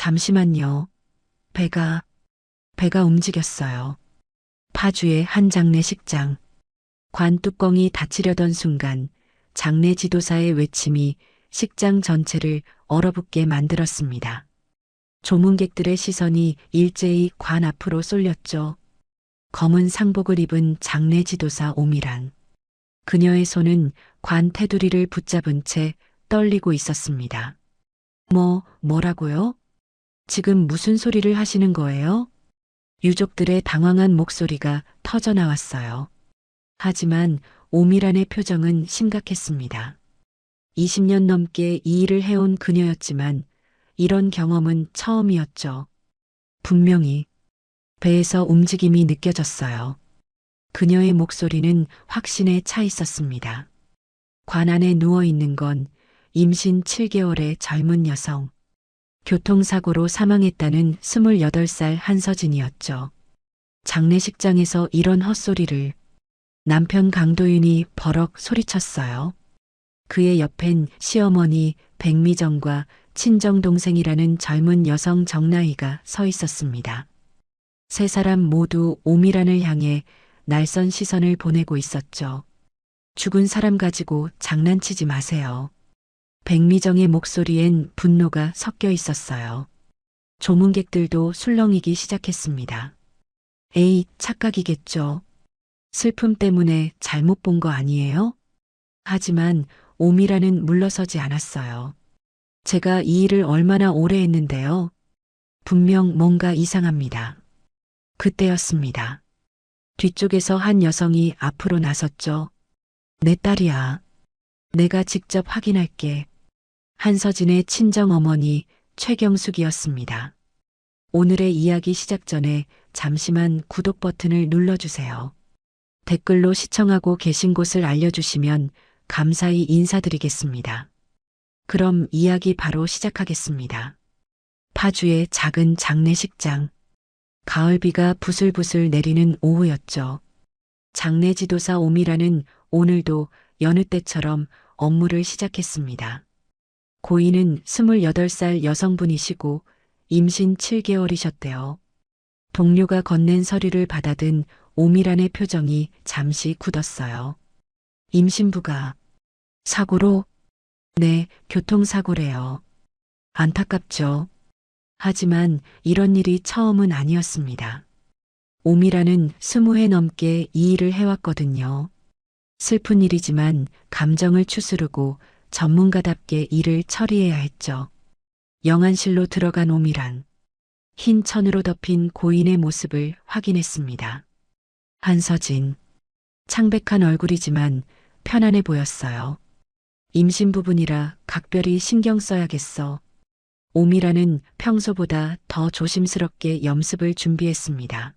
잠시만요. 배가 움직였어요. 파주의 한 장례식장. 관 뚜껑이 닫히려던 순간 장례 지도사의 외침이 식장 전체를 얼어붙게 만들었습니다. 조문객들의 시선이 일제히 관 앞으로 쏠렸죠. 검은 상복을 입은 장례 지도사 오미란. 그녀의 손은 관 테두리를 붙잡은 채 떨리고 있었습니다. 뭐라고요? 지금 무슨 소리를 하시는 거예요? 유족들의 당황한 목소리가 터져 나왔어요. 하지만 오미란의 표정은 심각했습니다. 20년 넘게 이 일을 해온 그녀였지만 이런 경험은 처음이었죠. 분명히 배에서 움직임이 느껴졌어요. 그녀의 목소리는 확신에 차 있었습니다. 관 안에 누워 있는 건 임신 7개월의 젊은 여성. 교통사고로 사망했다는 28살 한서진이었죠. 장례식장에서 이런 헛소리를 남편 강도윤이 버럭 소리쳤어요. 그의 옆엔 시어머니 백미정과 친정동생이라는 젊은 여성 정나이가 서 있었습니다. 세 사람 모두 오미란을 향해 날선 시선을 보내고 있었죠. 죽은 사람 가지고 장난치지 마세요. 백미정의 목소리엔 분노가 섞여 있었어요. 조문객들도 술렁이기 시작했습니다. 에이, 착각이겠죠. 슬픔 때문에 잘못 본 거 아니에요? 하지만 오미라는 물러서지 않았어요. 제가 이 일을 얼마나 오래 했는데요. 분명 뭔가 이상합니다. 그때였습니다. 뒤쪽에서 한 여성이 앞으로 나섰죠. 내 딸이야. 내가 직접 확인할게. 한서진의 친정어머니 최경숙이었습니다. 오늘의 이야기 시작 전에 잠시만 구독 버튼을 눌러주세요. 댓글로 시청하고 계신 곳을 알려주시면 감사히 인사드리겠습니다. 그럼 이야기 바로 시작하겠습니다. 파주의 작은 장례식장. 가을비가 부슬부슬 내리는 오후였죠. 장례 지도사 오미라는 오늘도 여느 때처럼 업무를 시작했습니다. 고인은 28살 여성분이시고 임신 7개월이셨대요. 동료가 건넨 서류를 받아든 오미란의 표정이 잠시 굳었어요. 임신부가 사고로? 네, 교통사고래요. 안타깝죠. 하지만 이런 일이 처음은 아니었습니다. 오미란은 20회 넘게 이 일을 해왔거든요. 슬픈 일이지만 감정을 추스르고 전문가답게 일을 처리해야 했죠. 영안실로 들어간 오미란. 흰 천으로 덮인 고인의 모습을 확인했습니다. 한서진. 창백한 얼굴이지만 편안해 보였어요. 임신부분이라 각별히 신경 써야겠어. 오미라는 평소보다 더 조심스럽게 염습을 준비했습니다.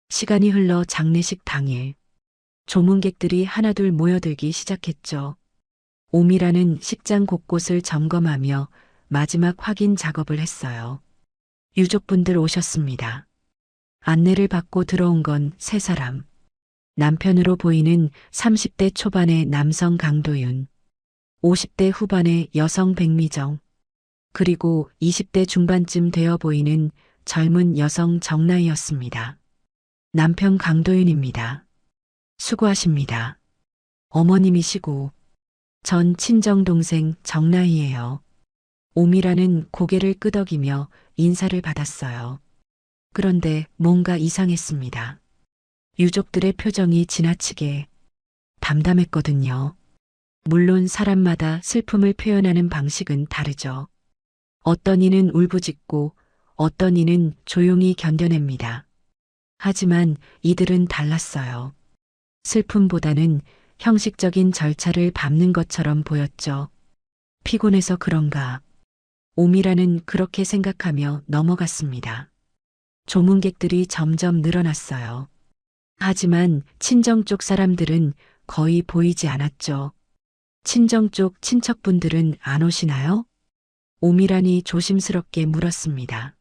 시간이 흘러 장례식 당일. 조문객들이 하나둘 모여들기 시작했죠. 오미라는 식장 곳곳을 점검하며 마지막 확인 작업을 했어요. 유족분들 오셨습니다. 안내를 받고 들어온 건 세 사람. 남편으로 보이는 30대 초반의 남성 강도윤, 50대 후반의 여성 백미정, 그리고 20대 중반쯤 되어 보이는 젊은 여성 정나이였습니다. 남편 강도윤입니다. 수고하십니다. 어머님이시고 전 친정동생 정나이예요. 오미라는 고개를 끄덕이며 인사를 받았어요. 그런데 뭔가 이상했습니다. 유족들의 표정이 지나치게 담담했거든요. 물론 사람마다 슬픔을 표현하는 방식은 다르죠. 어떤 이는 울부짖고 어떤 이는 조용히 견뎌냅니다. 하지만 이들은 달랐어요. 슬픔보다는 형식적인 절차를 밟는 것처럼 보였죠. 피곤해서 그런가. 오미라는 그렇게 생각하며 넘어갔습니다. 조문객들이 점점 늘어났어요. 하지만 친정 쪽 사람들은 거의 보이지 않았죠. 친정 쪽 친척분들은 안 오시나요? 오미란이 조심스럽게 물었습니다.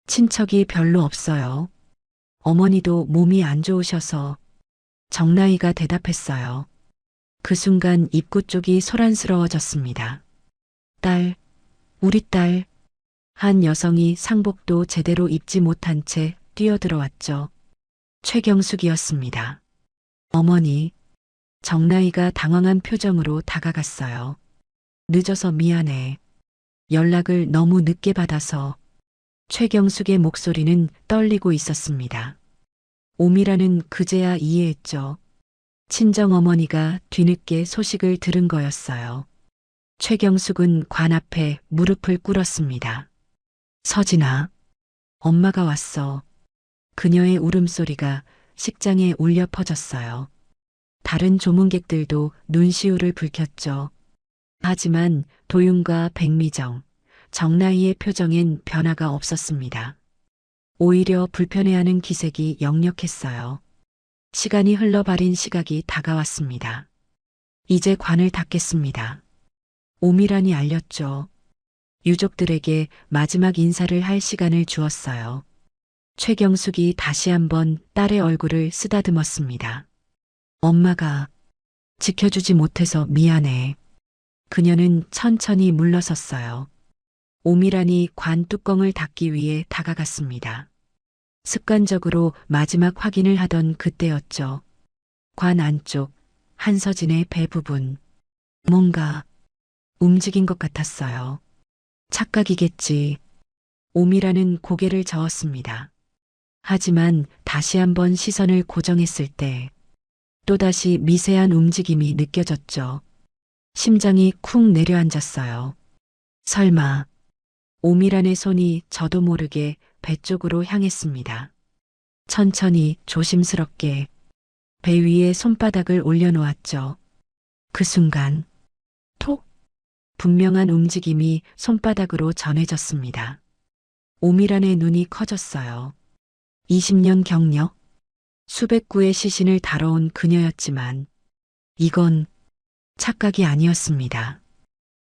친척이 별로 없어요. 어머니도 몸이 안 좋으셔서. 정나이가 대답했어요. 그 순간 입구 쪽이 소란스러워졌습니다. 딸, 우리 딸. 한 여성이 상복도 제대로 입지 못한 채 뛰어들어왔죠. 최경숙이었습니다. 어머니, 정나이가 당황한 표정으로 다가갔어요. 늦어서 미안해. 연락을 너무 늦게 받아서. 최경숙의 목소리는 떨리고 있었습니다. 오미라는 그제야 이해했죠. 친정어머니가 뒤늦게 소식을 들은 거였어요. 최경숙은 관 앞에 무릎을 꿇었습니다. 서진아, 엄마가 왔어. 그녀의 울음소리가 식장에 울려 퍼졌어요. 다른 조문객들도 눈시울을 붉혔죠. 하지만 도윤과 백미정, 정나이의 표정엔 변화가 없었습니다. 오히려 불편해하는 기색이 역력했어요. 시간이 흘러버린 시각이 다가왔습니다. 이제 관을 닫겠습니다. 오미란이 알렸죠. 유족들에게 마지막 인사를 할 시간을 주었어요. 최경숙이 다시 한번 딸의 얼굴을 쓰다듬었습니다. 엄마가 지켜주지 못해서 미안해. 그녀는 천천히 물러섰어요. 오미란이 관 뚜껑을 닫기 위해 다가갔습니다. 습관적으로 마지막 확인을 하던 그때였죠. 관 안쪽, 한서진의 배 부분. 뭔가 움직인 것 같았어요. 착각이겠지. 오미란은 고개를 저었습니다. 하지만 다시 한번 시선을 고정했을 때 또다시 미세한 움직임이 느껴졌죠. 심장이 쿵 내려앉았어요. 설마. 오미란의 손이 저도 모르게 배 쪽으로 향했습니다. 천천히 조심스럽게 배 위에 손바닥을 올려놓았죠. 그 순간 톡! 분명한 움직임이 손바닥으로 전해졌습니다. 오미란의 눈이 커졌어요. 20년 경력, 수백 구의 시신을 다뤄온 그녀였지만 이건 착각이 아니었습니다.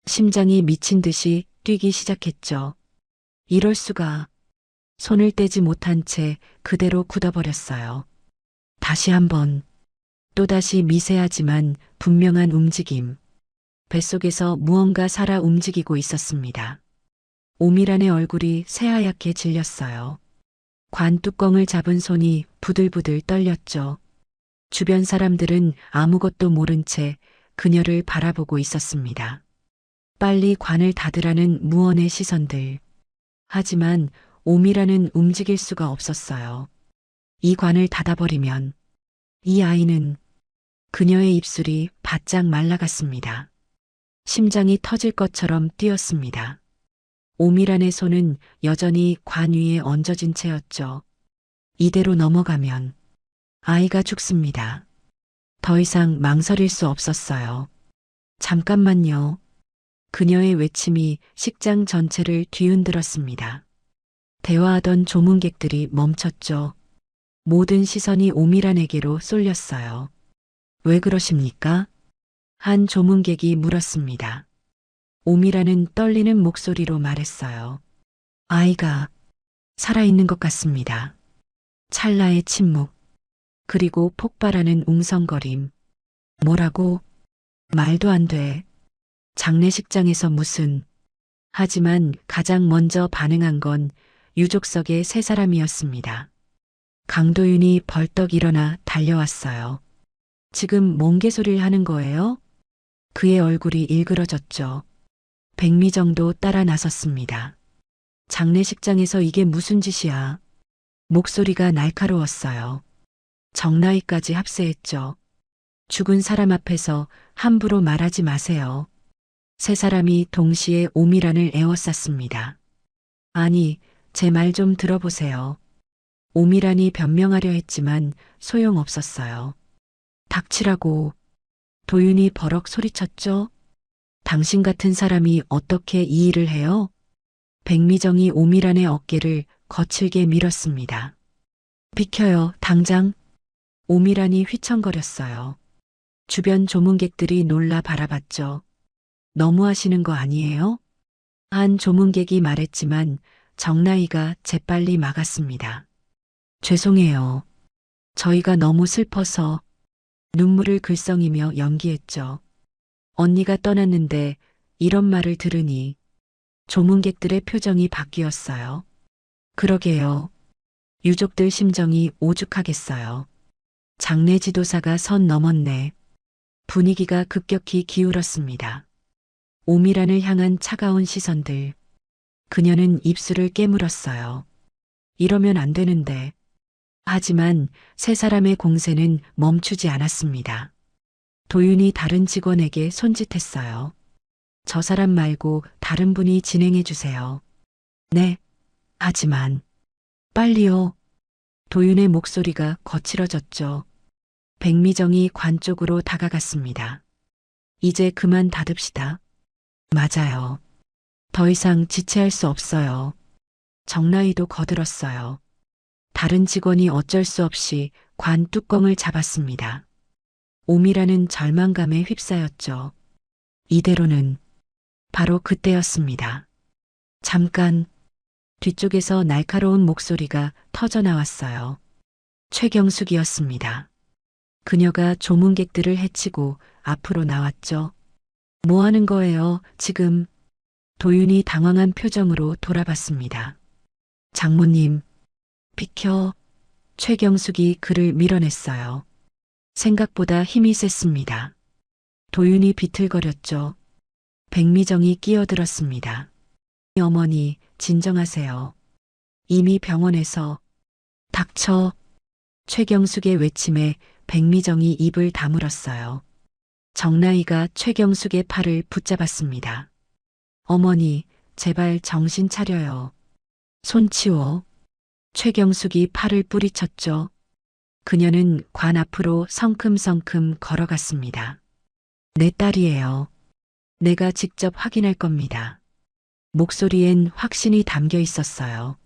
심장이 미친 듯이 뛰기 시작했죠. 이럴 수가. 손을 떼지 못한 채 그대로 굳어버렸어요. 다시 한번, 또다시 미세하지만 분명한 움직임. 뱃속에서 무언가 살아 움직이고 있었습니다. 오미란의 얼굴이 새하얗게 질렸어요. 관 뚜껑을 잡은 손이 부들부들 떨렸죠. 주변 사람들은 아무것도 모른 채 그녀를 바라보고 있었습니다. 빨리 관을 닫으라는 무언의 시선들. 하지만 오미라는 움직일 수가 없었어요. 이 관을 닫아버리면 이 아이는. 그녀의 입술이 바짝 말라갔습니다. 심장이 터질 것처럼 뛰었습니다. 오미란의 손은 여전히 관 위에 얹어진 채였죠. 이대로 넘어가면 아이가 죽습니다. 더 이상 망설일 수 없었어요. 잠깐만요. 그녀의 외침이 식장 전체를 뒤흔들었습니다. 대화하던 조문객들이 멈췄죠. 모든 시선이 오미란에게로 쏠렸어요. 왜 그러십니까? 한 조문객이 물었습니다. 오미란은 떨리는 목소리로 말했어요. 아이가 살아있는 것 같습니다. 찰나의 침묵, 그리고 폭발하는 웅성거림. 뭐라고? 말도 안 돼. 장례식장에서 무슨. 하지만 가장 먼저 반응한 건 유족석의 세 사람이었습니다. 강도윤이 벌떡 일어나 달려왔어요. 지금 뭔 개소리를 하는 거예요? 그의 얼굴이 일그러졌죠. 백미정도 따라 나섰습니다. 장례식장에서 이게 무슨 짓이야? 목소리가 날카로웠어요. 정나이까지 합세했죠. 죽은 사람 앞에서 함부로 말하지 마세요. 세 사람이 동시에 오미란을 에워쌌습니다. 아니, 제 말 좀 들어보세요. 오미란이 변명하려 했지만 소용없었어요. 닥치라고. 도윤이 버럭 소리쳤죠. 당신 같은 사람이 어떻게 이 일을 해요? 백미정이 오미란의 어깨를 거칠게 밀었습니다. 비켜요, 당장. 오미란이 휘청거렸어요. 주변 조문객들이 놀라 바라봤죠. 너무하시는 거 아니에요? 한 조문객이 말했지만 정나이가 재빨리 막았습니다. 죄송해요. 저희가 너무 슬퍼서. 눈물을 글썽이며 연기했죠. 언니가 떠났는데 이런 말을 들으니. 조문객들의 표정이 바뀌었어요. 그러게요. 유족들 심정이 오죽하겠어요. 장례 지도사가 선 넘었네. 분위기가 급격히 기울었습니다. 오미란을 향한 차가운 시선들. 그녀는 입술을 깨물었어요. 이러면 안 되는데. 하지만 세 사람의 공세는 멈추지 않았습니다. 도윤이 다른 직원에게 손짓했어요. 저 사람 말고 다른 분이 진행해 주세요. 네. 하지만 빨리요. 도윤의 목소리가 거칠어졌죠. 백미정이 관 쪽으로 다가갔습니다. 이제 그만 닫읍시다. 맞아요. 더 이상 지체할 수 없어요. 정나이도 거들었어요. 다른 직원이 어쩔 수 없이 관 뚜껑을 잡았습니다. 오미라는 절망감에 휩싸였죠. 이대로는 바로 그때였습니다. 잠깐 뒤쪽에서 날카로운 목소리가 터져 나왔어요. 최경숙이었습니다. 그녀가 조문객들을 해치고 앞으로 나왔죠. 뭐 하는 거예요, 지금? 도윤이 당황한 표정으로 돌아봤습니다. 장모님, 비켜. 최경숙이 그를 밀어냈어요. 생각보다 힘이 셌습니다. 도윤이 비틀거렸죠. 백미정이 끼어들었습니다. 어머니, 진정하세요. 이미 병원에서. 닥쳐. 최경숙의 외침에 백미정이 입을 다물었어요. 정나이가 최경숙의 팔을 붙잡았습니다. 어머니, 제발 정신 차려요. 손 치워. 최경숙이 팔을 뿌리쳤죠. 그녀는 관 앞으로 성큼성큼 걸어갔습니다. 내 딸이에요. 내가 직접 확인할 겁니다. 목소리엔 확신이 담겨 있었어요.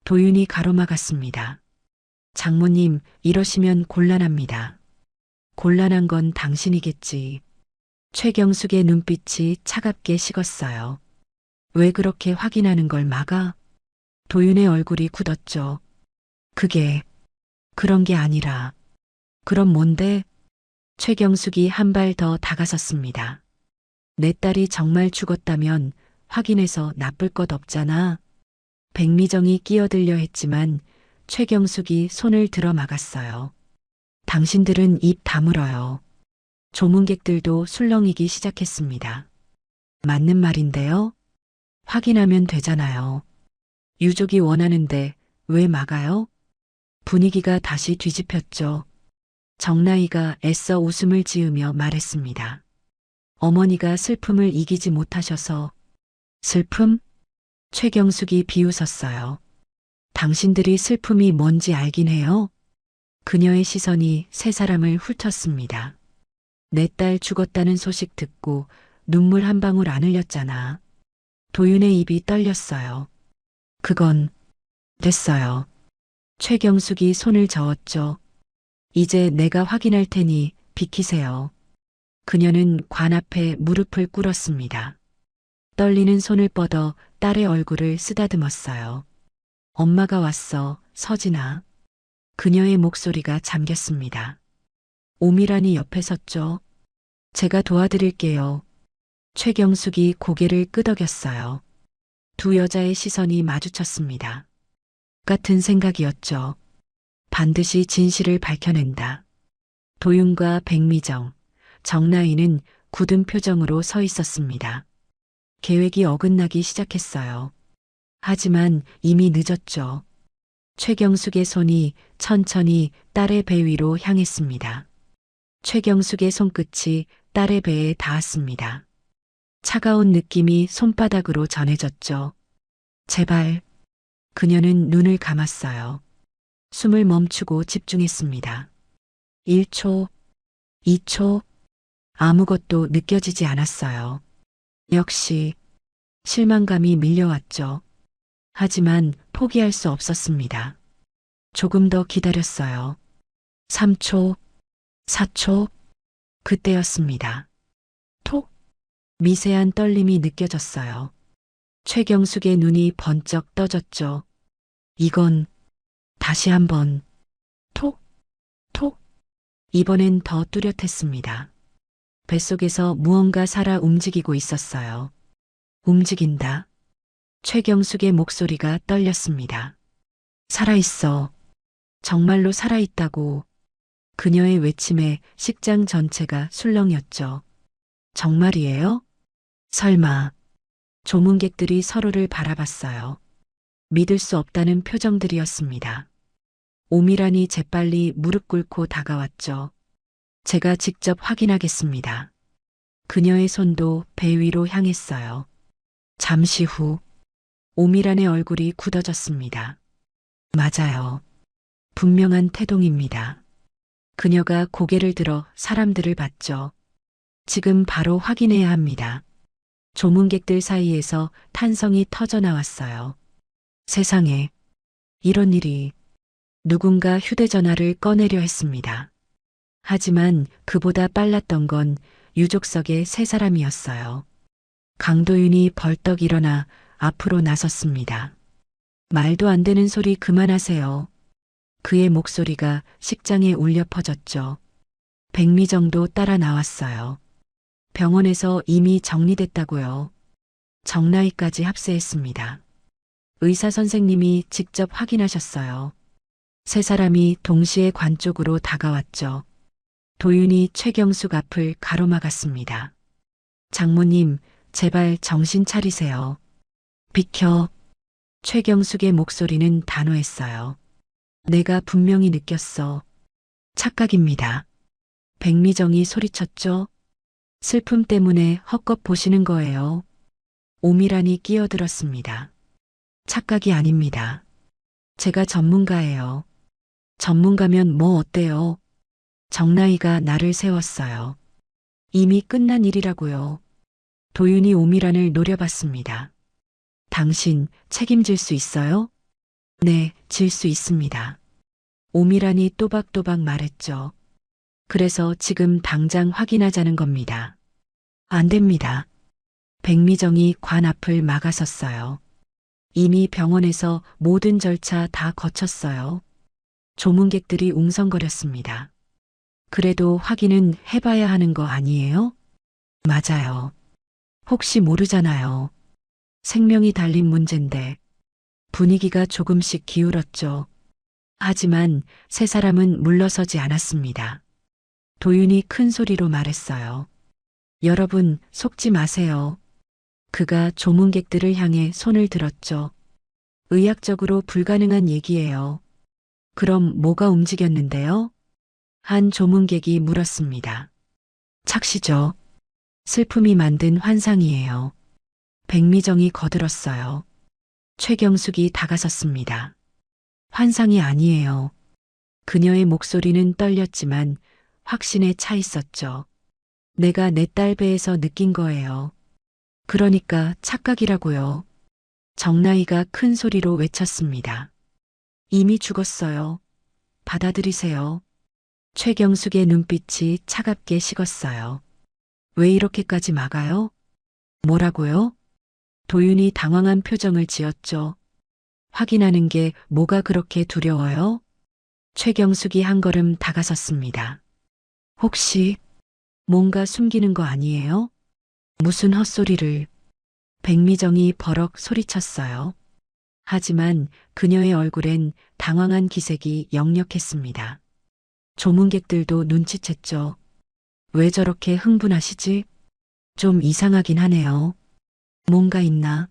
도윤이 가로막았습니다. 장모님, 이러시면 곤란합니다. 곤란한 건 당신이겠지. 최경숙의 눈빛이 차갑게 식었어요. 왜 그렇게 확인하는 걸 막아? 도윤의 얼굴이 굳었죠. 그런 게 아니라. 그럼 뭔데? 최경숙이 한 발 더 다가섰습니다. 내 딸이 정말 죽었다면 확인해서 나쁠 것 없잖아. 백미정이 끼어들려 했지만 최경숙이 손을 들어 막았어요. 당신들은 입 다물어요. 조문객들도 술렁이기 시작했습니다. 맞는 말인데요? 확인하면 되잖아요. 유족이 원하는데 왜 막아요? 분위기가 다시 뒤집혔죠. 정나이가 애써 웃음을 지으며 말했습니다. 어머니가 슬픔을 이기지 못하셔서. 슬픔? 최경숙이 비웃었어요. 당신들이 슬픔이 뭔지 알긴 해요? 그녀의 시선이 세 사람을 훑었습니다. 내 딸 죽었다는 소식 듣고 눈물 한 방울 안 흘렸잖아. 도윤의 입이 떨렸어요. 그건 됐어요. 최경숙이 손을 저었죠. 이제 내가 확인할 테니 비키세요. 그녀는 관 앞에 무릎을 꿇었습니다. 떨리는 손을 뻗어 딸의 얼굴을 쓰다듬었어요. 엄마가 왔어, 서진아. 그녀의 목소리가 잠겼습니다. 오미란이 옆에 섰죠. 제가 도와드릴게요. 최경숙이 고개를 끄덕였어요. 두 여자의 시선이 마주쳤습니다. 같은 생각이었죠. 반드시 진실을 밝혀낸다. 도윤과 백미정, 정나이는 굳은 표정으로 서 있었습니다. 계획이 어긋나기 시작했어요. 하지만 이미 늦었죠. 최경숙의 손이 천천히 딸의 배 위로 향했습니다. 최경숙의 손끝이 딸의 배에 닿았습니다. 차가운 느낌이 손바닥으로 전해졌죠. 제발. 그녀는 눈을 감았어요. 숨을 멈추고 집중했습니다. 1초, 2초, 아무것도 느껴지지 않았어요. 역시 실망감이 밀려왔죠. 하지만 포기할 수 없었습니다. 조금 더 기다렸어요. 3초, 4초, 그때였습니다. 톡! 미세한 떨림이 느껴졌어요. 최경숙의 눈이 번쩍 떠졌죠. 이건 다시 한번 톡! 톡! 이번엔 더 뚜렷했습니다. 뱃속에서 무언가 살아 움직이고 있었어요. 움직인다. 최경숙의 목소리가 떨렸습니다. 살아있어. 정말로 살아있다고. 그녀의 외침에 식장 전체가 술렁였죠. 정말이에요? 설마. 조문객들이 서로를 바라봤어요. 믿을 수 없다는 표정들이었습니다. 오미란이 재빨리 무릎 꿇고 다가왔죠. 제가 직접 확인하겠습니다. 그녀의 손도 배 위로 향했어요. 잠시 후 오미란의 얼굴이 굳어졌습니다. 맞아요. 분명한 태동입니다. 그녀가 고개를 들어 사람들을 봤죠. 지금 바로 확인해야 합니다. 조문객들 사이에서 탄성이 터져 나왔어요. 세상에, 이런 일이. 누군가 휴대전화를 꺼내려 했습니다. 하지만 그보다 빨랐던 건 유족석의 세 사람이었어요. 강도윤이 벌떡 일어나 앞으로 나섰습니다. 말도 안 되는 소리 그만하세요. 그의 목소리가 식장에 울려 퍼졌죠. 백미정도 따라 나왔어요. 병원에서 이미 정리됐다고요. 정나이까지 합세했습니다. 의사 선생님이 직접 확인하셨어요. 세 사람이 동시에 관 쪽으로 다가왔죠. 도윤이 최경숙 앞을 가로막았습니다. 장모님, 제발 정신 차리세요. 비켜. 최경숙의 목소리는 단호했어요. 내가 분명히 느꼈어. 착각입니다. 백미정이 소리쳤죠. 슬픔 때문에 헛것 보시는 거예요. 오미란이 끼어들었습니다. 착각이 아닙니다. 제가 전문가예요. 전문가면 뭐 어때요? 정나이가 나를 세웠어요. 이미 끝난 일이라고요. 도윤이 오미란을 노려봤습니다. 당신 책임질 수 있어요? 네, 질 수 있습니다. 오미란이 또박또박 말했죠. 그래서 지금 당장 확인하자는 겁니다. 안 됩니다. 백미정이 관 앞을 막아섰어요. 이미 병원에서 모든 절차 다 거쳤어요. 조문객들이 웅성거렸습니다. 그래도 확인은 해봐야 하는 거 아니에요? 맞아요. 혹시 모르잖아요. 생명이 달린 문제인데. 분위기가 조금씩 기울었죠. 하지만 세 사람은 물러서지 않았습니다. 도윤이 큰 소리로 말했어요. 여러분, 속지 마세요. 그가 조문객들을 향해 손을 들었죠. 의학적으로 불가능한 얘기예요. 그럼 뭐가 움직였는데요? 한 조문객이 물었습니다. 착시죠. 슬픔이 만든 환상이에요. 백미정이 거들었어요. 최경숙이 다가섰습니다. 환상이 아니에요. 그녀의 목소리는 떨렸지만 확신에 차 있었죠. 내가 내 딸 배에서 느낀 거예요. 그러니까 착각이라고요. 정나이가 큰 소리로 외쳤습니다. 이미 죽었어요. 받아들이세요. 최경숙의 눈빛이 차갑게 식었어요. 왜 이렇게까지 막아요? 뭐라고요? 도윤이 당황한 표정을 지었죠. 확인하는 게 뭐가 그렇게 두려워요? 최경숙이 한 걸음 다가섰습니다. 혹시 뭔가 숨기는 거 아니에요? 무슨 헛소리를. 백미정이 버럭 소리쳤어요. 하지만 그녀의 얼굴엔 당황한 기색이 역력했습니다. 조문객들도 눈치챘죠. 왜 저렇게 흥분하시지? 좀 이상하긴 하네요. 뭔가 있나?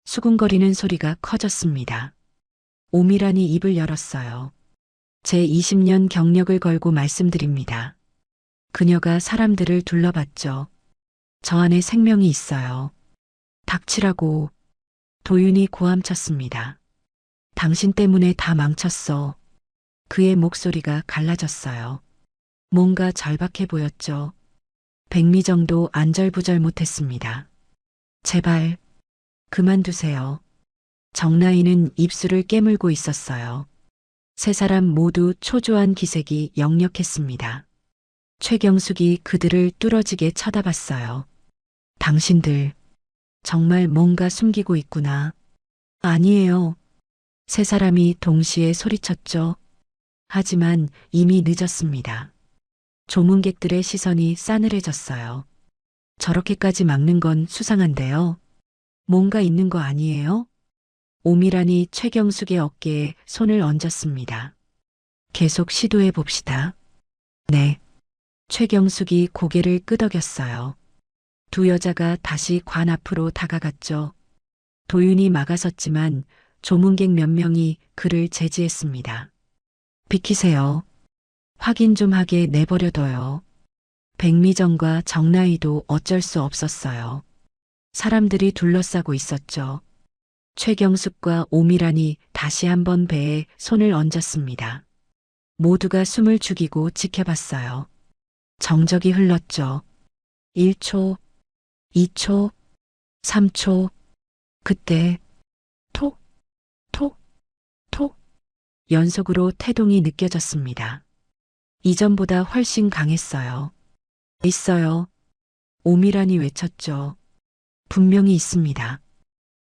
수군거리는 소리가 커졌습니다. 오미란이 입을 열었어요. 제 20년 경력을 걸고 말씀드립니다. 그녀가 사람들을 둘러봤죠. 저 안에 생명이 있어요. 닥치라고. 도윤이 고함쳤습니다. 당신 때문에 다 망쳤어. 그의 목소리가 갈라졌어요. 뭔가 절박해 보였죠. 백미정도 안절부절 못했습니다. 제발, 그만두세요. 정나이는 입술을 깨물고 있었어요. 세 사람 모두 초조한 기색이 역력했습니다. 최경숙이 그들을 뚫어지게 쳐다봤어요. 당신들, 정말 뭔가 숨기고 있구나. 아니에요. 세 사람이 동시에 소리쳤죠. 하지만 이미 늦었습니다. 조문객들의 시선이 싸늘해졌어요. 저렇게까지 막는 건 수상한데요. 뭔가 있는 거 아니에요? 오미란이 최경숙의 어깨에 손을 얹었습니다. 계속 시도해 봅시다. 네. 최경숙이 고개를 끄덕였어요. 두 여자가 다시 관 앞으로 다가갔죠. 도윤이 막아섰지만 조문객 몇 명이 그를 제지했습니다. 비키세요. 확인 좀 하게 내버려둬요. 백미정과 정나이도 어쩔 수 없었어요. 사람들이 둘러싸고 있었죠. 최경숙과 오미란이 다시 한번 배에 손을 얹었습니다. 모두가 숨을 죽이고 지켜봤어요. 정적이 흘렀죠. 1초, 2초, 3초. 그때 톡, 톡, 톡 연속으로 태동이 느껴졌습니다. 이전보다 훨씬 강했어요. 있어요. 오미란이 외쳤죠. 분명히 있습니다.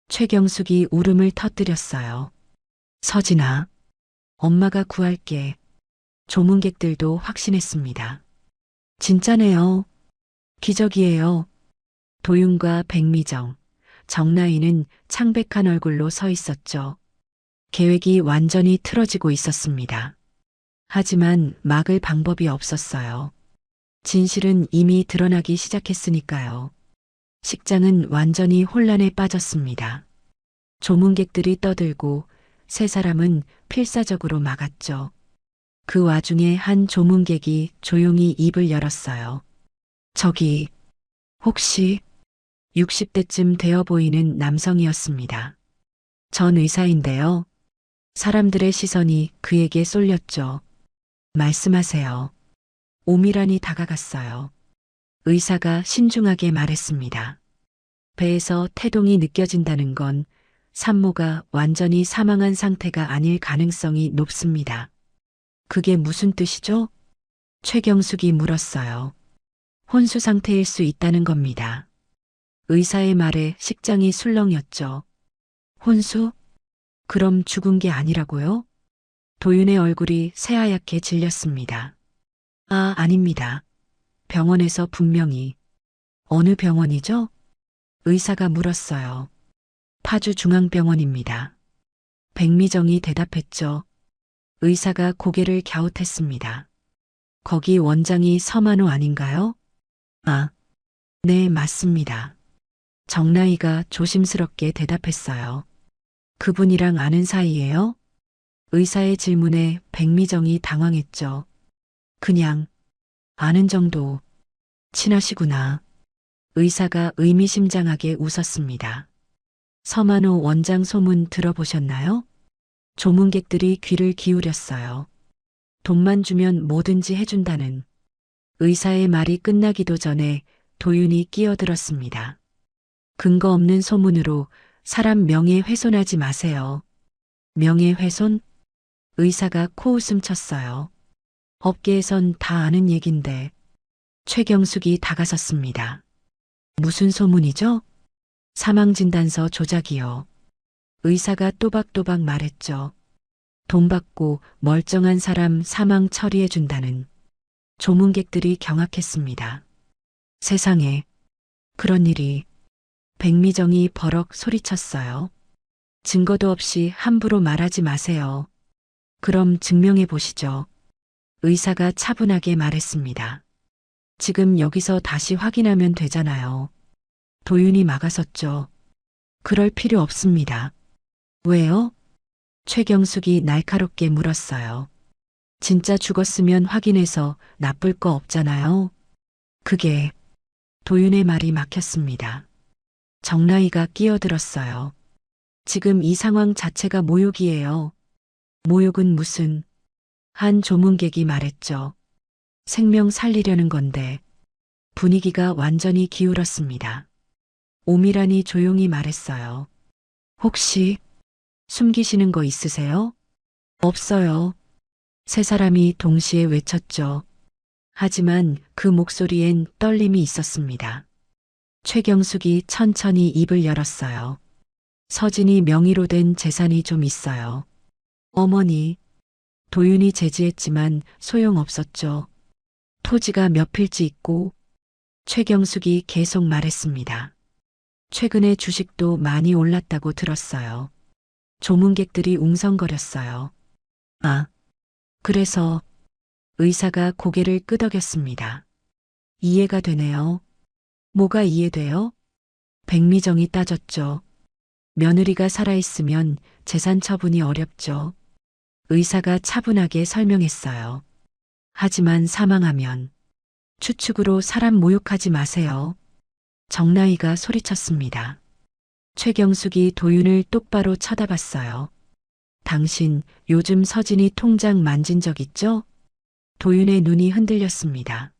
최경숙이 울음을 터뜨렸어요. 서진아, 엄마가 구할게. 조문객들도 확신했습니다. 진짜네요. 기적이에요. 도윤과 백미정, 정나이는 창백한 얼굴로 서 있었죠. 계획이 완전히 틀어지고 있었습니다. 하지만 막을 방법이 없었어요. 진실은 이미 드러나기 시작했으니까요. 식장은 완전히 혼란에 빠졌습니다. 조문객들이 떠들고 세 사람은 필사적으로 막았죠. 그 와중에 한 조문객이 조용히 입을 열었어요. 저기, 혹시 60대쯤 되어 보이는 남성이었습니다. 전 의사인데요. 사람들의 시선이 그에게 쏠렸죠. 말씀하세요. 오미란이 다가갔어요. 의사가 신중하게 말했습니다. 배에서 태동이 느껴진다는 건 산모가 완전히 사망한 상태가 아닐 가능성이 높습니다. 그게 무슨 뜻이죠? 최경숙이 물었어요. 혼수 상태일 수 있다는 겁니다. 의사의 말에 식장이 술렁였죠. 혼수? 그럼 죽은 게 아니라고요? 도윤의 얼굴이 새하얗게 질렸습니다. 아, 아닙니다. 병원에서 분명히. 어느 병원이죠? 의사가 물었어요. 파주중앙병원입니다. 백미정이 대답했죠. 의사가 고개를 갸웃했습니다. 거기 원장이 서만호 아닌가요? 아, 네, 맞습니다. 정나이가 조심스럽게 대답했어요. 그분이랑 아는 사이예요? 의사의 질문에 백미정이 당황했죠. 그냥 아는 정도. 친하시구나. 의사가 의미심장하게 웃었습니다. 서만호 원장 소문 들어보셨나요? 조문객들이 귀를 기울였어요. 돈만 주면 뭐든지 해준다는 의사의 말이 끝나기도 전에 도윤이 끼어들었습니다. 근거 없는 소문으로 사람 명예 훼손하지 마세요. 명예훼손? 의사가 코웃음 쳤어요. 업계에선 다 아는 얘긴데. 최경숙이 다가섰습니다. 무슨 소문이죠? 사망진단서 조작이요. 의사가 또박또박 말했죠. 돈 받고 멀쩡한 사람 사망 처리해준다는. 조문객들이 경악했습니다. 세상에, 그런 일이. 백미정이 버럭 소리쳤어요. 증거도 없이 함부로 말하지 마세요. 그럼 증명해 보시죠. 의사가 차분하게 말했습니다. 지금 여기서 다시 확인하면 되잖아요. 도윤이 막아섰죠. 그럴 필요 없습니다. 왜요? 최경숙이 날카롭게 물었어요. 진짜 죽었으면 확인해서 나쁠 거 없잖아요. 그게 도윤의 말이 막혔습니다. 정나이가 끼어들었어요. 지금 이 상황 자체가 모욕이에요. 모욕은 무슨? 한 조문객이 말했죠. 생명 살리려는 건데. 분위기가 완전히 기울었습니다. 오미란이 조용히 말했어요. 혹시 숨기시는 거 있으세요? 없어요. 세 사람이 동시에 외쳤죠. 하지만 그 목소리엔 떨림이 있었습니다. 최경숙이 천천히 입을 열었어요. 서진이 명의로 된 재산이 좀 있어요. 어머니, 도윤이 제지했지만 소용없었죠. 토지가 몇 필지 있고 최경숙이 계속 말했습니다. 최근에 주식도 많이 올랐다고 들었어요. 조문객들이 웅성거렸어요. 아, 그래서 의사가 고개를 끄덕였습니다. 이해가 되네요. 뭐가 이해돼요? 백미정이 따졌죠. 며느리가 살아있으면 재산 처분이 어렵죠. 의사가 차분하게 설명했어요. 하지만 사망하면 추측으로 사람 모욕하지 마세요. 정나이가 소리쳤습니다. 최경숙이 도윤을 똑바로 쳐다봤어요. 당신 요즘 서진이 통장 만진 적 있죠? 도윤의 눈이 흔들렸습니다.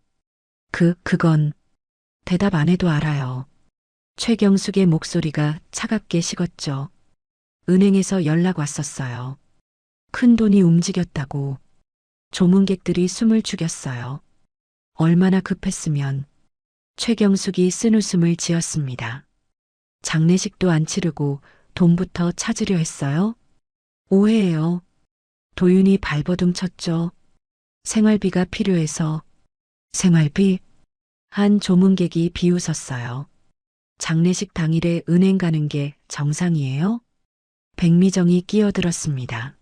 그건 대답 안 해도 알아요. 최경숙의 목소리가 차갑게 식었죠. 은행에서 연락 왔었어요. 큰 돈이 움직였다고. 조문객들이 숨을 죽였어요. 얼마나 급했으면. 최경숙이 쓴웃음을 지었습니다. 장례식도 안 치르고 돈부터 찾으려 했어요? 오해예요. 도윤이 발버둥 쳤죠. 생활비가 필요해서. 생활비? 한 조문객이 비웃었어요. 장례식 당일에 은행 가는 게 정상이에요? 백미정이 끼어들었습니다.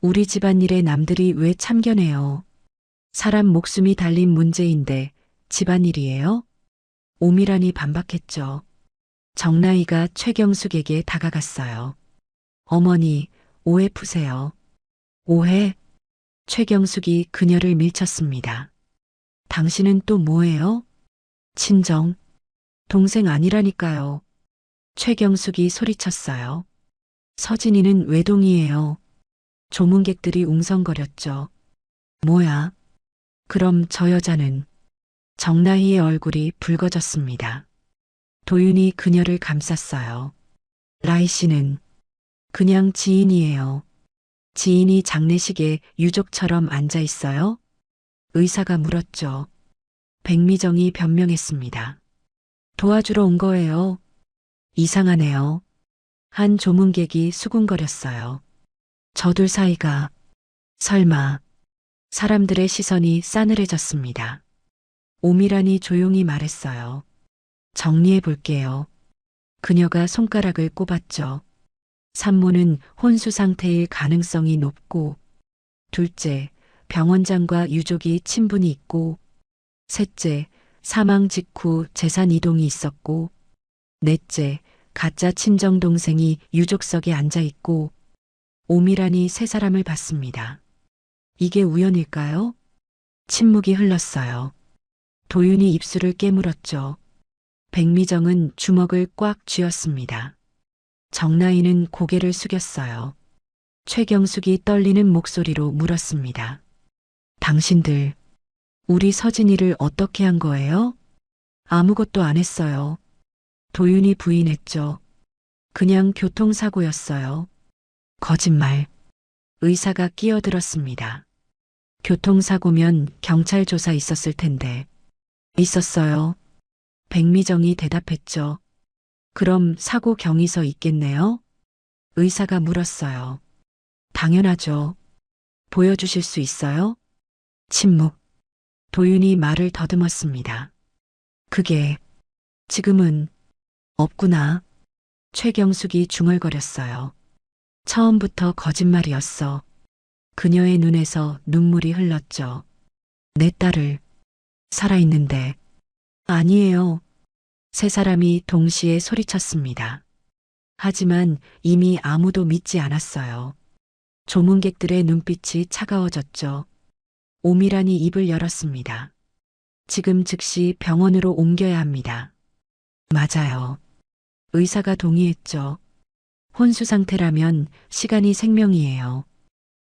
우리 집안일에 남들이 왜 참견해요? 사람 목숨이 달린 문제인데 집안일이에요? 오미란이 반박했죠. 정나이가 최경숙에게 다가갔어요. 어머니, 오해 푸세요. 오해? 최경숙이 그녀를 밀쳤습니다. 당신은 또 뭐예요? 친정. 동생 아니라니까요. 최경숙이 소리쳤어요. 서진이는 외동이에요. 조문객들이 웅성거렸죠. 뭐야? 그럼 저 여자는? 정나희의 얼굴이 붉어졌습니다. 도윤이 그녀를 감쌌어요. 라이 씨는 그냥 지인이에요. 지인이 장례식에 유족처럼 앉아 있어요? 의사가 물었죠. 백미정이 변명했습니다. 도와주러 온 거예요. 이상하네요. 한 조문객이 수군거렸어요. 저둘 사이가 설마. 사람들의 시선이 싸늘해졌습니다. 오미란이 조용히 말했어요. 정리해 볼게요. 그녀가 손가락을 꼽았죠. 산모는 혼수 상태일 가능성이 높고, 둘째, 병원장과 유족이 친분이 있고, 셋째, 사망 직후 재산 이동이 있었고, 넷째, 가짜 친정 동생이 유족석에 앉아 있고, 오미란이 세 사람을 봤습니다. 이게 우연일까요? 침묵이 흘렀어요. 도윤이 입술을 깨물었죠. 백미정은 주먹을 꽉 쥐었습니다. 정나이는 고개를 숙였어요. 최경숙이 떨리는 목소리로 물었습니다. 당신들, 우리 서진이를 어떻게 한 거예요? 아무것도 안 했어요. 도윤이 부인했죠. 그냥 교통사고였어요. 거짓말. 의사가 끼어들었습니다. 교통사고면 경찰 조사 있었을 텐데. 있었어요. 백미정이 대답했죠. 그럼 사고 경위서 있겠네요? 의사가 물었어요. 당연하죠. 보여주실 수 있어요? 침묵. 도윤이 말을 더듬었습니다. 그게 지금은 없구나. 최경숙이 중얼거렸어요. 처음부터 거짓말이었어. 그녀의 눈에서 눈물이 흘렀죠. 내 딸을 살아있는데. 아니에요. 세 사람이 동시에 소리쳤습니다. 하지만 이미 아무도 믿지 않았어요. 조문객들의 눈빛이 차가워졌죠. 오미란이 입을 열었습니다. 지금 즉시 병원으로 옮겨야 합니다. 맞아요. 의사가 동의했죠. 혼수 상태라면 시간이 생명이에요.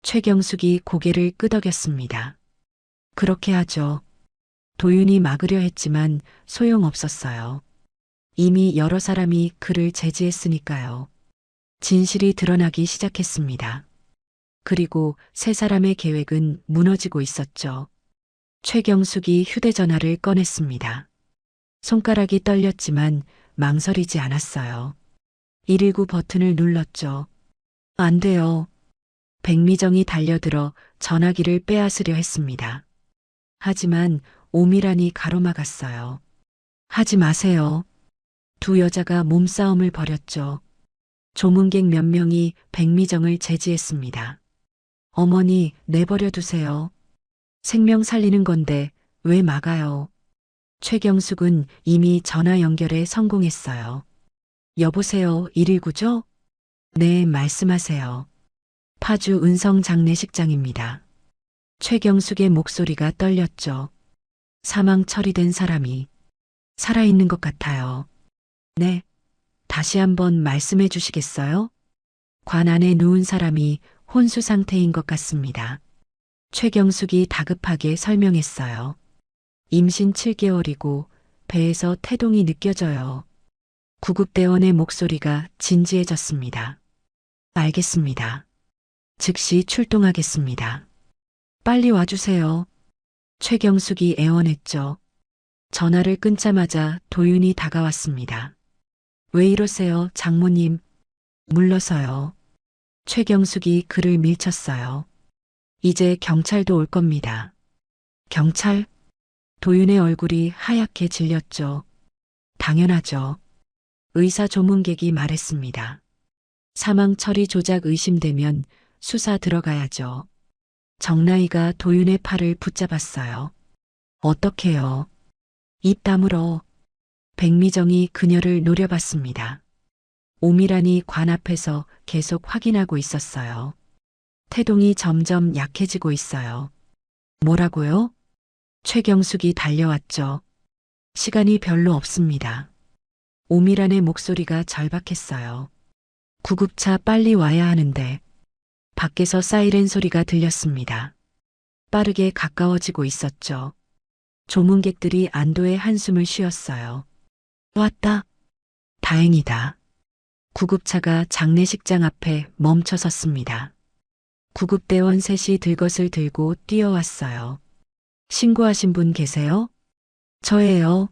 최경숙이 고개를 끄덕였습니다. 그렇게 하죠. 도윤이 막으려 했지만 소용없었어요. 이미 여러 사람이 그를 제지했으니까요. 진실이 드러나기 시작했습니다. 그리고 세 사람의 계획은 무너지고 있었죠. 최경숙이 휴대전화를 꺼냈습니다. 손가락이 떨렸지만 망설이지 않았어요. 119 버튼을 눌렀죠. 안 돼요. 백미정이 달려들어 전화기를 빼앗으려 했습니다. 하지만 오미란이 가로막았어요. 하지 마세요. 두 여자가 몸싸움을 벌였죠. 조문객 몇 명이 백미정을 제지했습니다. 어머니, 내버려 두세요. 생명 살리는 건데 왜 막아요? 최경숙은 이미 전화 연결에 성공했어요. 여보세요, 119죠? 네, 말씀하세요. 파주 은성 장례식장입니다. 최경숙의 목소리가 떨렸죠. 사망 처리된 사람이 살아있는 것 같아요. 네, 다시 한번 말씀해 주시겠어요? 관 안에 누운 사람이 혼수 상태인 것 같습니다. 최경숙이 다급하게 설명했어요. 임신 7개월이고 배에서 태동이 느껴져요. 구급대원의 목소리가 진지해졌습니다. 알겠습니다. 즉시 출동하겠습니다. 빨리 와주세요. 최경숙이 애원했죠. 전화를 끊자마자 도윤이 다가왔습니다. 왜 이러세요, 장모님? 물러서요. 최경숙이 그를 밀쳤어요. 이제 경찰도 올 겁니다. 경찰? 도윤의 얼굴이 하얗게 질렸죠. 당연하죠. 의사 조문객이 말했습니다. 사망 처리 조작 의심되면 수사 들어가야죠. 정나이가 도윤의 팔을 붙잡았어요. 어떡해요? 입 다물어. 백미정이 그녀를 노려봤습니다. 오미란이 관 앞에서 계속 확인하고 있었어요. 태동이 점점 약해지고 있어요. 뭐라고요? 최경숙이 달려왔죠. 시간이 별로 없습니다. 오미란의 목소리가 절박했어요. 구급차 빨리 와야 하는데. 밖에서 사이렌 소리가 들렸습니다. 빠르게 가까워지고 있었죠. 조문객들이 안도의 한숨을 쉬었어요. 왔다. 다행이다. 구급차가 장례식장 앞에 멈춰 섰습니다. 구급대원 셋이 들것을 들고 뛰어왔어요. 신고하신 분 계세요? 저예요.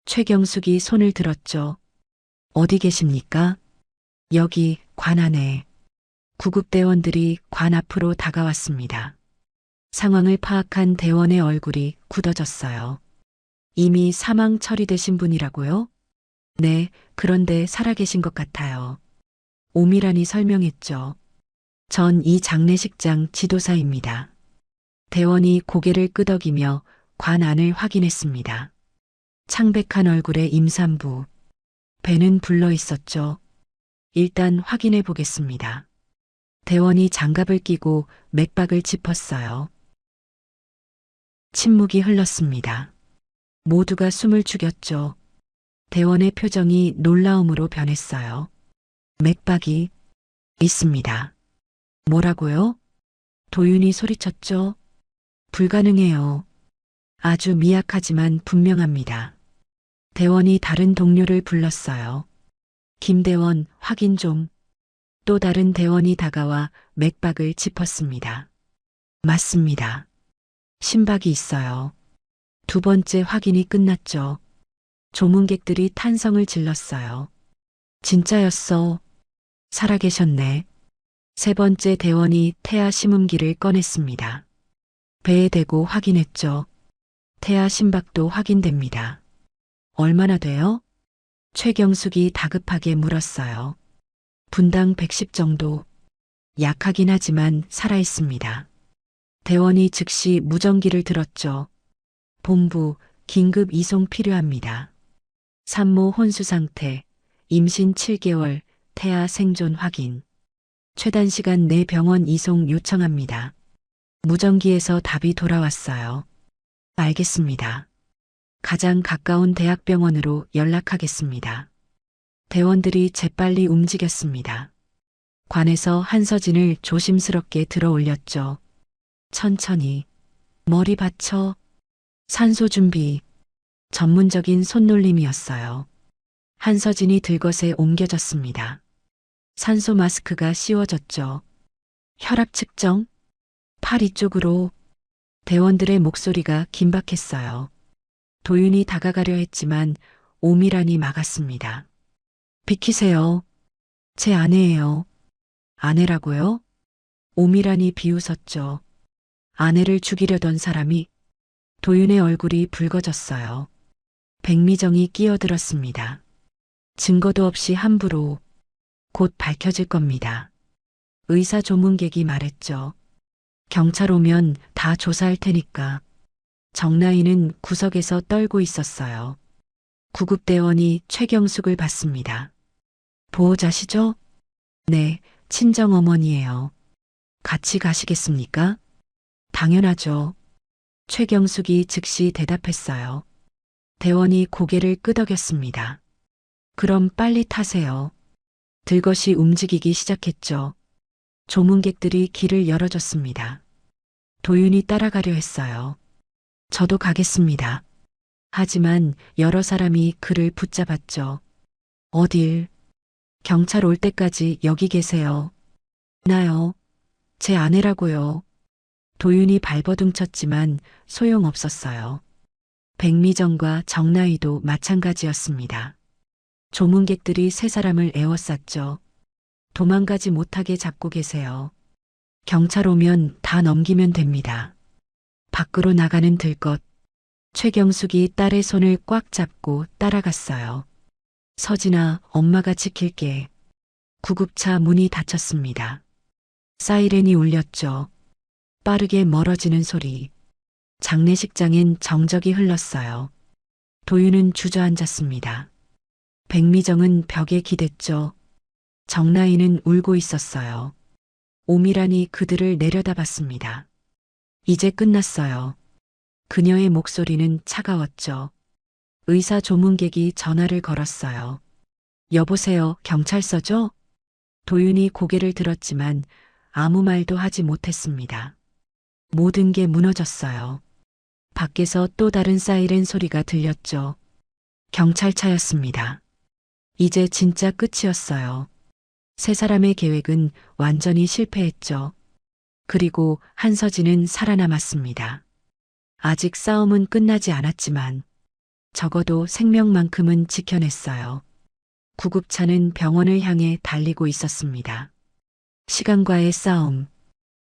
최경숙이 손을 들었죠. 어디 계십니까? 여기 관 안에. 구급대원들이 관 앞으로 다가왔습니다. 상황을 파악한 대원의 얼굴이 굳어졌어요. 이미 사망 처리되신 분이라고요? 네, 그런데 살아계신 것 같아요. 오미란이 설명했죠. 전 이 장례식장 지도사입니다. 대원이 고개를 끄덕이며 관 안을 확인했습니다. 창백한 얼굴에 임산부. 배는 불러 있었죠. 일단 확인해 보겠습니다. 대원이 장갑을 끼고 맥박을 짚었어요. 침묵이 흘렀습니다. 모두가 숨을 죽였죠. 대원의 표정이 놀라움으로 변했어요. 맥박이 있습니다. 뭐라고요? 도윤이 소리쳤죠. 불가능해요. 아주 미약하지만 분명합니다. 대원이 다른 동료를 불렀어요. 김대원, 확인 좀. 또 다른 대원이 다가와 맥박을 짚었습니다. 맞습니다. 심박이 있어요. 두 번째 확인이 끝났죠. 조문객들이 탄성을 질렀어요. 진짜였어. 살아계셨네. 세 번째 대원이 태아 심음기를 꺼냈습니다. 배에 대고 확인했죠. 태아 심박도 확인됩니다. 얼마나 돼요? 최경숙이 다급하게 물었어요. 분당 110 정도. 약하긴 하지만 살아있습니다. 대원이 즉시 무전기를 들었죠. 본부, 긴급 이송 필요합니다. 산모 혼수 상태, 임신 7개월, 태아 생존 확인. 최단 시간 내 병원 이송 요청합니다. 무전기에서 답이 돌아왔어요. 알겠습니다. 가장 가까운 대학병원으로 연락하겠습니다. 대원들이 재빨리 움직였습니다. 관에서 한서진을 조심스럽게 들어 올렸죠. 천천히. 머리 받쳐. 산소 준비. 전문적인 손놀림이었어요. 한서진이 들것에 옮겨졌습니다. 산소 마스크가 씌워졌죠. 혈압 측정. 팔 이쪽으로. 대원들의 목소리가 긴박했어요. 도윤이 다가가려 했지만 오미란이 막았습니다. 비키세요. 제 아내예요. 아내라고요? 오미란이 비웃었죠. 아내를 죽이려던 사람이. 도윤의 얼굴이 붉어졌어요. 백미정이 끼어들었습니다. 증거도 없이 함부로 곧 밝혀질 겁니다. 의사 조문객이 말했죠. 경찰 오면 다 조사할 테니까. 정나이는 구석에서 떨고 있었어요. 구급대원이 최경숙을 봤습니다. 보호자시죠? 네, 친정어머니예요. 같이 가시겠습니까? 당연하죠. 최경숙이 즉시 대답했어요. 대원이 고개를 끄덕였습니다. 그럼 빨리 타세요. 들것이 움직이기 시작했죠. 조문객들이 길을 열어줬습니다. 도윤이 따라가려 했어요. 저도 가겠습니다. 하지만 여러 사람이 그를 붙잡았죠. 어딜? 경찰 올 때까지 여기 계세요. 나요. 제 아내라고요. 도윤이 발버둥쳤지만 소용없었어요. 백미정과 정나이도 마찬가지였습니다. 조문객들이 세 사람을 에워쌌죠. 도망가지 못하게 잡고 계세요. 경찰 오면 다 넘기면 됩니다. 밖으로 나가는 들것. 최경숙이 딸의 손을 꽉 잡고 따라갔어요. 서진아, 엄마가 지킬게. 구급차 문이 닫혔습니다. 사이렌이 울렸죠. 빠르게 멀어지는 소리. 장례식장엔 정적이 흘렀어요. 도윤은 주저앉았습니다. 백미정은 벽에 기댔죠. 정나이는 울고 있었어요. 오미란이 그들을 내려다봤습니다. 이제 끝났어요. 그녀의 목소리는 차가웠죠. 의사 조문객이 전화를 걸었어요. 여보세요, 경찰서죠? 도윤이 고개를 들었지만 아무 말도 하지 못했습니다. 모든 게 무너졌어요. 밖에서 또 다른 사이렌 소리가 들렸죠. 경찰차였습니다. 이제 진짜 끝이었어요. 세 사람의 계획은 완전히 실패했죠. 그리고 한서진은 살아남았습니다. 아직 싸움은 끝나지 않았지만 적어도 생명만큼은 지켜냈어요. 구급차는 병원을 향해 달리고 있었습니다. 시간과의 싸움.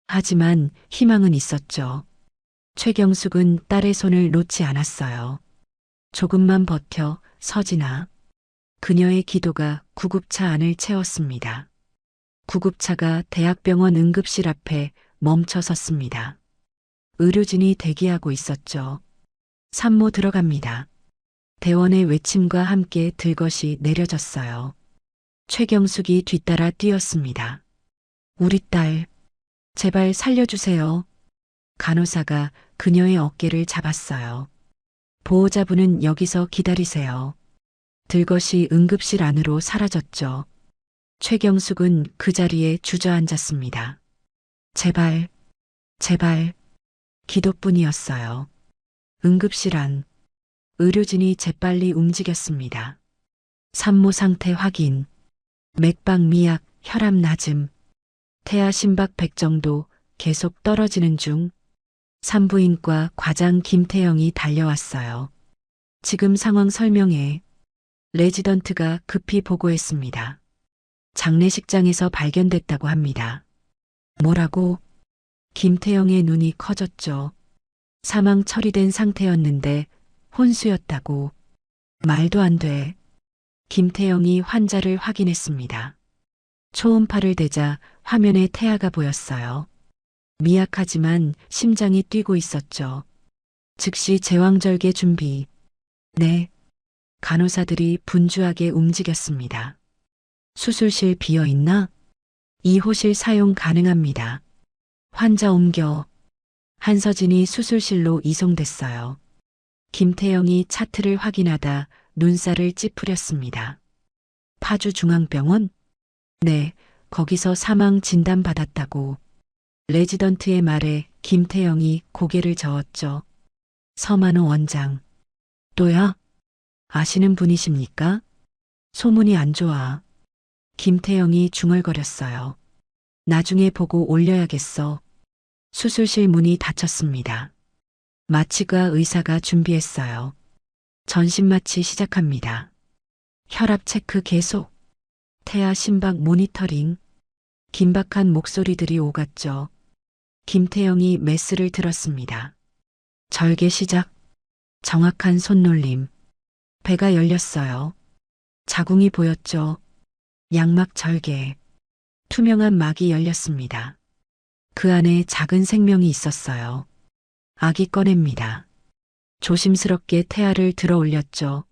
하지만 희망은 있었죠. 최경숙은 딸의 손을 놓지 않았어요. 조금만 버텨, 서진아. 그녀의 기도가 구급차 안을 채웠습니다. 구급차가 대학병원 응급실 앞에 멈춰 섰습니다. 의료진이 대기하고 있었죠. 산모 들어갑니다. 대원의 외침과 함께 들것이 내려졌어요. 최경숙이 뒤따라 뛰었습니다. 우리 딸, 제발 살려주세요. 간호사가 그녀의 어깨를 잡았어요. 보호자분은 여기서 기다리세요. 들것이 응급실 안으로 사라졌죠. 최경숙은 그 자리에 주저앉았습니다. 제발, 제발, 기도뿐이었어요. 응급실 안, 의료진이 재빨리 움직였습니다. 산모 상태 확인, 맥박 미약, 혈압 낮음, 태아 심박 100 정도 계속 떨어지는 중. 산부인과 과장 김태영이 달려왔어요. 지금 상황 설명해. 레지던트가 급히 보고했습니다. 장례식장에서 발견됐다고 합니다. 뭐라고? 김태영의 눈이 커졌죠. 사망 처리된 상태였는데 혼수였다고. 말도 안 돼. 김태영이 환자를 확인했습니다. 초음파를 대자 화면에 태아가 보였어요. 미약하지만 심장이 뛰고 있었죠. 즉시 제왕절개 준비. 네. 간호사들이 분주하게 움직였습니다. 수술실 비어 있나? 2호실 사용 가능합니다. 환자 옮겨. 한서진이 수술실로 이송됐어요. 김태영이 차트를 확인하다 눈살을 찌푸렸습니다. 파주중앙병원? 네, 거기서 사망 진단받았다고. 레지던트의 말에 김태영이 고개를 저었죠. 서만호 원장. 또야? 아시는 분이십니까? 소문이 안 좋아. 김태영이 중얼거렸어요. 나중에 보고 올려야겠어. 수술실 문이 닫혔습니다. 마취과 의사가 준비했어요. 전신 마취 시작합니다. 혈압 체크 계속. 태아 심박 모니터링. 긴박한 목소리들이 오갔죠. 김태영이 메스를 들었습니다. 절개 시작. 정확한 손놀림. 배가 열렸어요. 자궁이 보였죠. 양막 절개. 투명한 막이 열렸습니다. 그 안에 작은 생명이 있었어요. 아기 꺼냅니다. 조심스럽게 태아를 들어 올렸죠.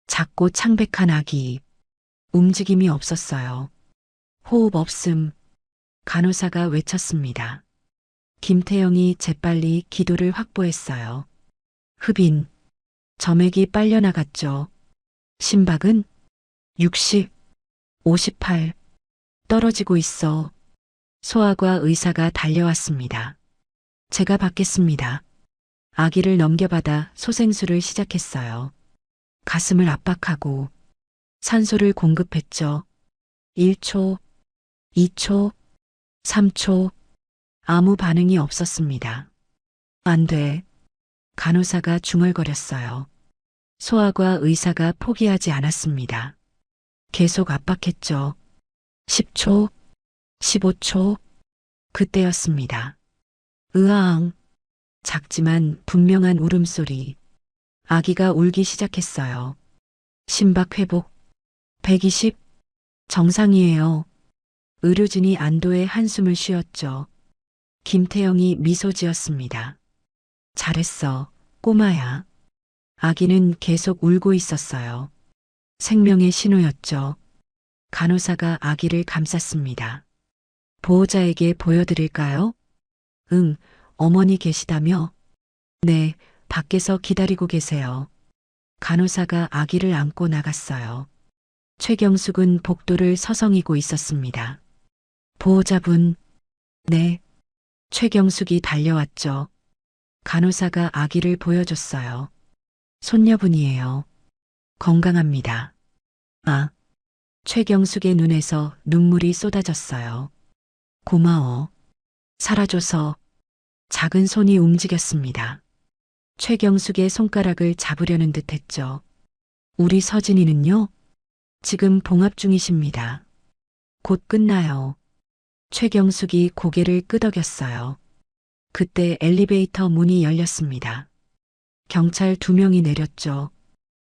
작고 창백한 아기. 움직임이 없었어요. 호흡 없음. 간호사가 외쳤습니다. 김태영이 재빨리 기도를 확보했어요. 흡인. 점액이 빨려나갔죠. 심박은 60, 58. 떨어지고 있어. 소아과 의사가 달려왔습니다. 제가 받겠습니다. 아기를 넘겨받아 소생술을 시작했어요. 가슴을 압박하고 산소를 공급했죠. 1초, 2초, 3초. 아무 반응이 없었습니다. 안 돼. 간호사가 중얼거렸어요. 소아과 의사가 포기하지 않았습니다. 계속 압박했죠. 10초, 15초. 그때였습니다. 으앙. 작지만 분명한 울음소리. 아기가 울기 시작했어요. 심박 회복. 120. 정상이에요. 의료진이 안도의 한숨을 쉬었죠. 김태영이 미소 지었습니다. 잘했어, 꼬마야. 아기는 계속 울고 있었어요. 생명의 신호였죠. 간호사가 아기를 감쌌습니다. 보호자에게 보여드릴까요? 응, 어머니 계시다며? 네, 밖에서 기다리고 계세요. 간호사가 아기를 안고 나갔어요. 최경숙은 복도를 서성이고 있었습니다. 보호자분, 네. 최경숙이 달려왔죠. 간호사가 아기를 보여줬어요. 손녀분이에요. 건강합니다. 아, 최경숙의 눈에서 눈물이 쏟아졌어요. 고마워. 살아줘서. 작은 손이 움직였습니다. 최경숙의 손가락을 잡으려는 듯 했죠. 우리 서진이는요? 지금 봉합 중이십니다. 곧 끝나요. 최경숙이 고개를 끄덕였어요. 그때 엘리베이터 문이 열렸습니다. 경찰 2명이 내렸죠.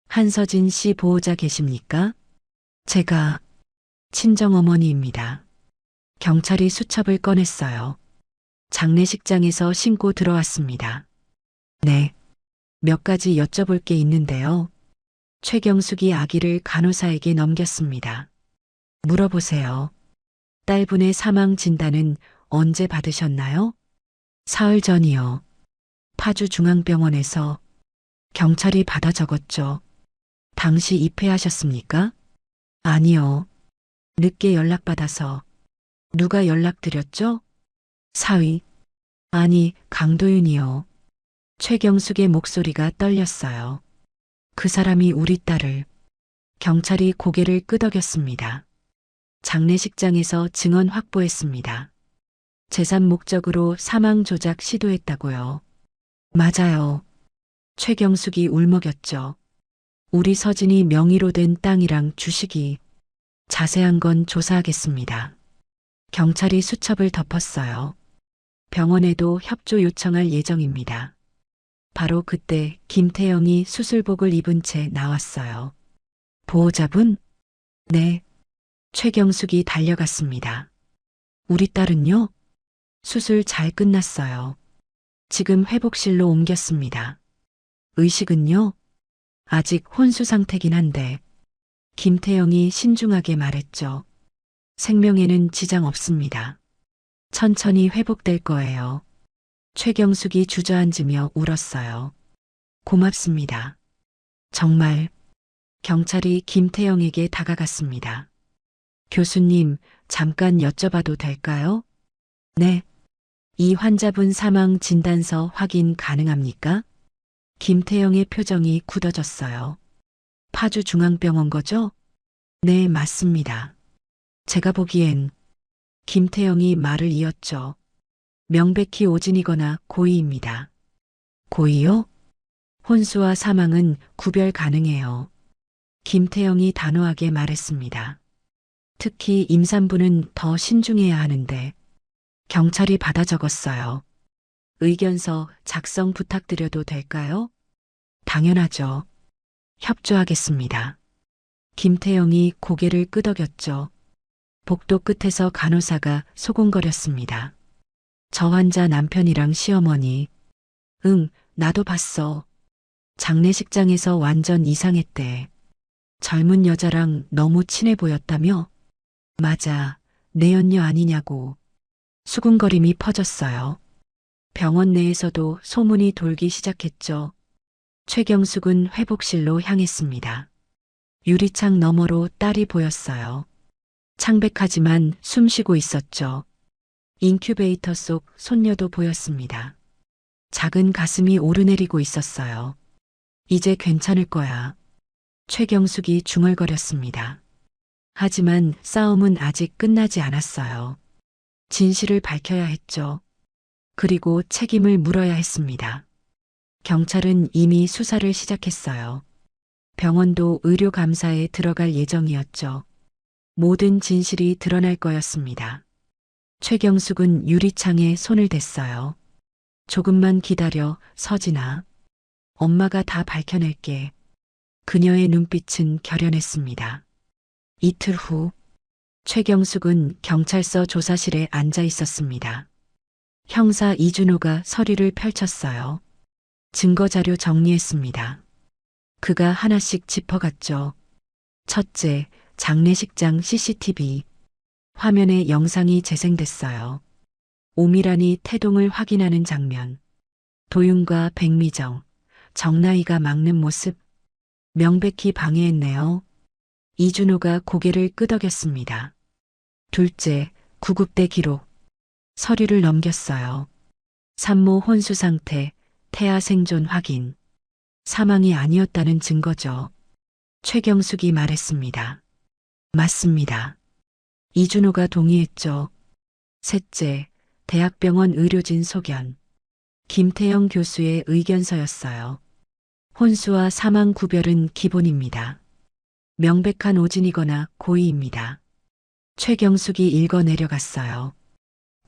한서진 씨 보호자 계십니까? 제가 친정어머니입니다. 경찰이 수첩을 꺼냈어요. 장례식장에서 신고 들어왔습니다. 네. 몇 가지 여쭤볼 게 있는데요. 최경숙이 아기를 간호사에게 넘겼습니다. 물어보세요. 딸분의 사망 진단은 언제 받으셨나요? 사흘 전이요. 파주중앙병원에서. 경찰이 받아 적었죠. 당시 입회하셨습니까? 아니요. 늦게 연락받아서. 누가 연락드렸죠? 사위. 아니, 강도윤이요. 최경숙의 목소리가 떨렸어요. 그 사람이 우리 딸을. 경찰이 고개를 끄덕였습니다. 장례식장에서 증언 확보했습니다. 재산 목적으로 사망 조작 시도했다고요. 맞아요. 최경숙이 울먹였죠. 우리 서진이 명의로 된 땅이랑 주식이. 자세한 건 조사하겠습니다. 경찰이 수첩을 덮었어요. 병원에도 협조 요청할 예정입니다. 바로 그때 김태영이 수술복을 입은 채 나왔어요. 보호자분? 네. 최경숙이 달려갔습니다. 우리 딸은요? 수술 잘 끝났어요. 지금 회복실로 옮겼습니다. 의식은요? 아직 혼수 상태긴 한데. 김태영이 신중하게 말했죠. 생명에는 지장 없습니다. 천천히 회복될 거예요. 최경숙이 주저앉으며 울었어요. 고맙습니다. 정말. 경찰이 김태영에게 다가갔습니다. 교수님, 잠깐 여쭤봐도 될까요? 네. 이 환자분 사망 진단서 확인 가능합니까? 김태영의 표정이 굳어졌어요. 파주중앙병원 거죠? 네, 맞습니다. 제가 보기엔. 김태영이 말을 이었죠. 명백히 오진이거나 고의입니다. 고의요? 혼수와 사망은 구별 가능해요. 김태영이 단호하게 말했습니다. 특히 임산부는 더 신중해야 하는데. 경찰이 받아 적었어요. 의견서 작성 부탁드려도 될까요? 당연하죠. 협조하겠습니다. 김태영이 고개를 끄덕였죠. 복도 끝에서 간호사가 소곤거렸습니다. 저 환자 남편이랑 시어머니. 응, 나도 봤어. 장례식장에서 완전 이상했대. 젊은 여자랑 너무 친해 보였다며? 맞아, 내연녀 아니냐고. 수군거림이 퍼졌어요. 병원 내에서도 소문이 돌기 시작했죠. 최경숙은 회복실로 향했습니다. 유리창 너머로 딸이 보였어요. 창백하지만 숨쉬고 있었죠. 인큐베이터 속 손녀도 보였습니다. 작은 가슴이 오르내리고 있었어요. 이제 괜찮을 거야. 최경숙이 중얼거렸습니다. 하지만 싸움은 아직 끝나지 않았어요. 진실을 밝혀야 했죠. 그리고 책임을 물어야 했습니다. 경찰은 이미 수사를 시작했어요. 병원도 의료감사에 들어갈 예정이었죠. 모든 진실이 드러날 거였습니다. 최경숙은 유리창에 손을 댔어요. 조금만 기다려, 서진아. 엄마가 다 밝혀낼게. 그녀의 눈빛은 결연했습니다. 이틀 후, 최경숙은 경찰서 조사실에 앉아 있었습니다. 형사 이준호가 서류를 펼쳤어요. 증거자료 정리했습니다. 그가 하나씩 짚어갔죠. 첫째, 장례식장 CCTV. 화면에 영상이 재생됐어요. 오미란이 태동을 확인하는 장면. 도윤과 백미정, 정나이가 막는 모습. 명백히 방해했네요. 이준호가 고개를 끄덕였습니다. 둘째, 구급대 기록. 서류를 넘겼어요. 산모 혼수 상태, 태아 생존 확인. 사망이 아니었다는 증거죠. 최경숙이 말했습니다. 맞습니다. 이준호가 동의했죠. 셋째, 대학병원 의료진 소견. 김태영 교수의 의견서였어요. 혼수와 사망 구별은 기본입니다. 명백한 오진이거나 고의입니다. 최경숙이 읽어 내려갔어요.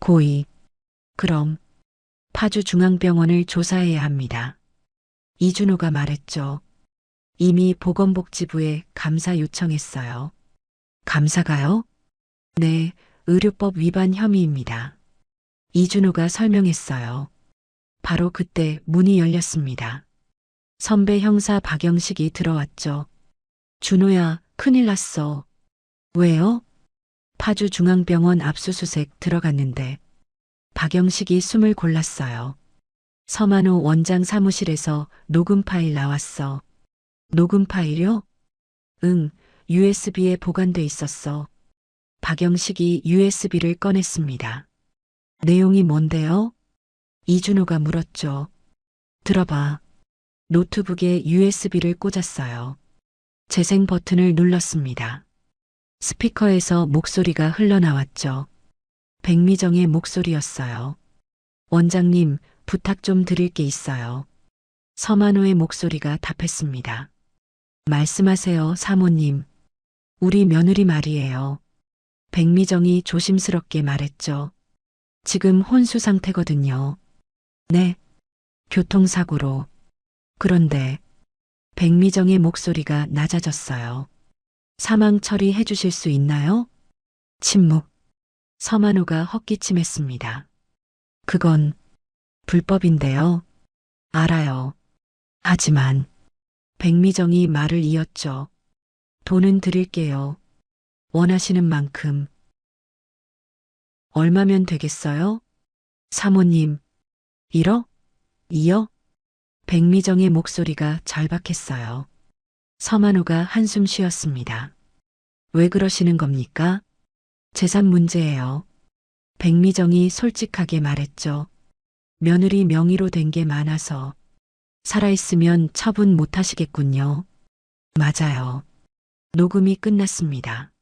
고의. 그럼 파주중앙병원을 조사해야 합니다. 이준호가 말했죠. 이미 보건복지부에 감사 요청했어요. 감사가요? 네, 의료법 위반 혐의입니다. 이준호가 설명했어요. 바로 그때 문이 열렸습니다. 선배 형사 박영식이 들어왔죠. 준호야, 큰일 났어. 왜요? 파주중앙병원 압수수색 들어갔는데 박영식이 숨을 골랐어요. 서만호 원장 사무실에서 녹음 파일 나왔어. 녹음 파일요? 응, USB에 보관돼 있었어. 박영식이 USB를 꺼냈습니다. 내용이 뭔데요? 이준호가 물었죠. 들어봐. 노트북에 USB를 꽂았어요. 재생 버튼을 눌렀습니다. 스피커에서 목소리가 흘러나왔죠. 백미정의 목소리였어요. 원장님, 부탁 좀 드릴 게 있어요. 서만호의 목소리가 답했습니다. 말씀하세요, 사모님. 우리 며느리 말이에요. 백미정이 조심스럽게 말했죠. 지금 혼수 상태거든요. 네. 교통사고로. 그런데 백미정의 목소리가 낮아졌어요. 사망 처리해 주실 수 있나요? 침묵. 서만호가 헛기침했습니다. 그건 불법인데요. 알아요. 하지만 백미정이 말을 이었죠. 돈은 드릴게요. 원하시는 만큼. 얼마면 되겠어요? 사모님, 1억? 2억? 백미정의 목소리가 절박했어요. 서만호가 한숨 쉬었습니다. 왜 그러시는 겁니까? 재산 문제예요. 백미정이 솔직하게 말했죠. 며느리 명의로 된 게 많아서 살아있으면 처분 못 하시겠군요. 맞아요. 녹음이 끝났습니다.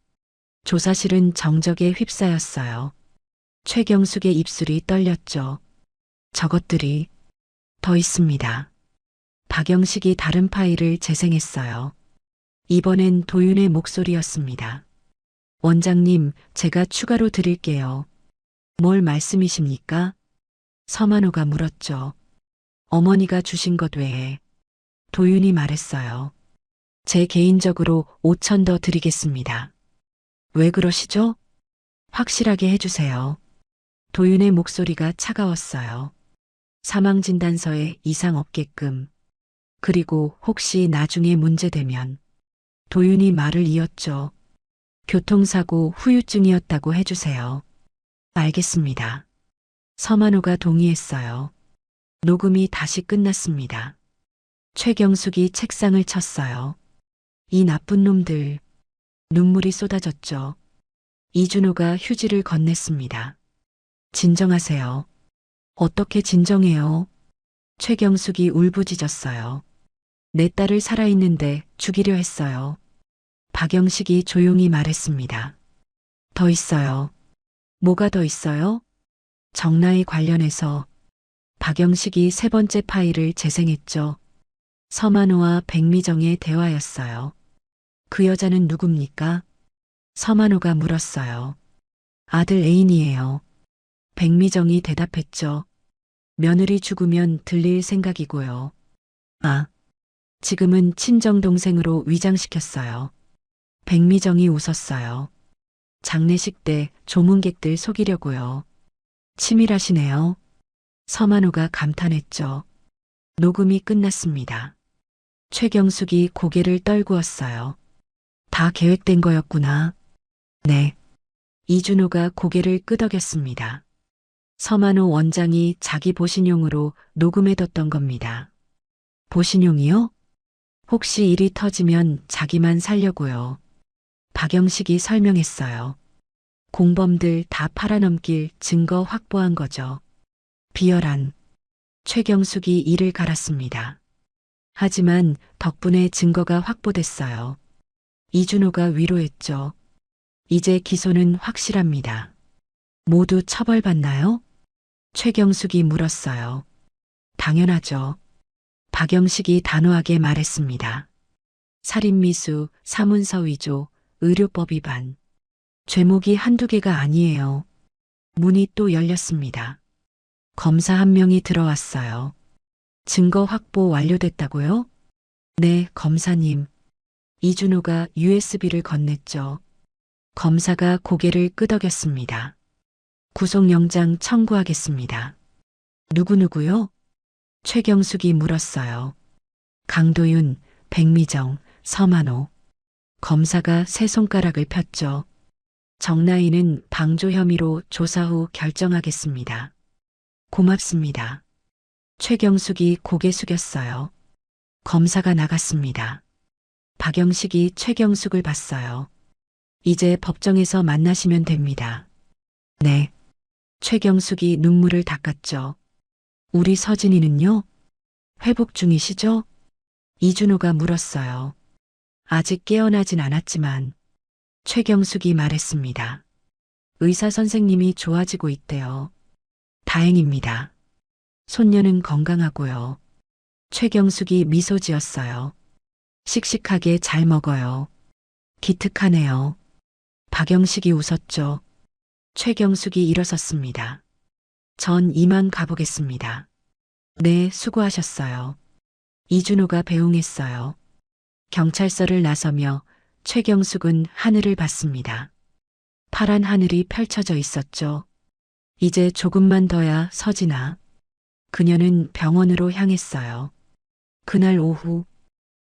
조사실은 정적에 휩싸였어요. 최경숙의 입술이 떨렸죠. 저것들이 더 있습니다. 박영식이 다른 파일을 재생했어요. 이번엔 도윤의 목소리였습니다. 원장님, 제가 추가로 드릴게요. 뭘 말씀이십니까? 서만호가 물었죠. 어머니가 주신 것 외에. 도윤이 말했어요. 제 개인적으로 5천 더 드리겠습니다. 왜 그러시죠? 확실하게 해주세요. 도윤의 목소리가 차가웠어요. 사망진단서에 이상 없게끔. 그리고 혹시 나중에 문제되면. 도윤이 말을 이었죠. 교통사고 후유증이었다고 해주세요. 알겠습니다. 서만호가 동의했어요. 녹음이 다시 끝났습니다. 최경숙이 책상을 쳤어요. 이 나쁜 놈들. 눈물이 쏟아졌죠. 이준호가 휴지를 건넸습니다. 진정하세요. 어떻게 진정해요? 최경숙이 울부짖었어요. 내 딸을 살아있는데 죽이려 했어요. 박영식이 조용히 말했습니다. 더 있어요. 뭐가 더 있어요? 정나이 관련해서 박영식이 세 번째 파일을 재생했죠. 서만호와 백미정의 대화였어요. 그 여자는 누굽니까? 서만호가 물었어요. 아들 애인이에요. 백미정이 대답했죠. 며느리 죽으면 들릴 생각이고요. 아, 지금은 친정동생으로 위장시켰어요. 백미정이 웃었어요. 장례식 때 조문객들 속이려고요. 치밀하시네요. 서만호가 감탄했죠. 녹음이 끝났습니다. 최경숙이 고개를 떨구었어요. 다 계획된 거였구나. 네. 이준호가 고개를 끄덕였습니다. 서만호 원장이 자기 보신용으로 녹음해뒀던 겁니다. 보신용이요? 혹시 일이 터지면 자기만 살려고요. 박영식이 설명했어요. 공범들 다 팔아넘길 증거 확보한 거죠. 비열한. 최경숙이 이를 갈았습니다. 하지만 덕분에 증거가 확보됐어요. 이준호가 위로했죠. 이제 기소는 확실합니다. 모두 처벌받나요? 최경숙이 물었어요. 당연하죠. 박영식이 단호하게 말했습니다. 살인미수, 사문서 위조, 의료법 위반. 죄목이 한두 개가 아니에요. 문이 또 열렸습니다. 검사 한 명이 들어왔어요. 증거 확보 완료됐다고요? 네, 검사님. 이준호가 USB를 건넸죠. 검사가 고개를 끄덕였습니다. 구속영장 청구하겠습니다. 누구누구요? 최경숙이 물었어요. 강도윤, 백미정, 서만호. 검사가 세 손가락을 폈죠. 정나이는 방조 혐의로 조사 후 결정하겠습니다. 고맙습니다. 최경숙이 고개 숙였어요. 검사가 나갔습니다. 박영식이 최경숙을 봤어요. 이제 법정에서 만나시면 됩니다. 네. 최경숙이 눈물을 닦았죠. 우리 서진이는요? 회복 중이시죠? 이준호가 물었어요. 아직 깨어나진 않았지만 최경숙이 말했습니다. 의사 선생님이 좋아지고 있대요. 다행입니다. 손녀는 건강하고요. 최경숙이 미소 지었어요. 씩씩하게 잘 먹어요. 기특하네요. 박영식이 웃었죠. 최경숙이 일어섰습니다. 전 이만 가보겠습니다. 네, 수고하셨어요. 이준호가 배웅했어요. 경찰서를 나서며 최경숙은 하늘을 봤습니다. 파란 하늘이 펼쳐져 있었죠. 이제 조금만 더야 서진아. 그녀는 병원으로 향했어요. 그날 오후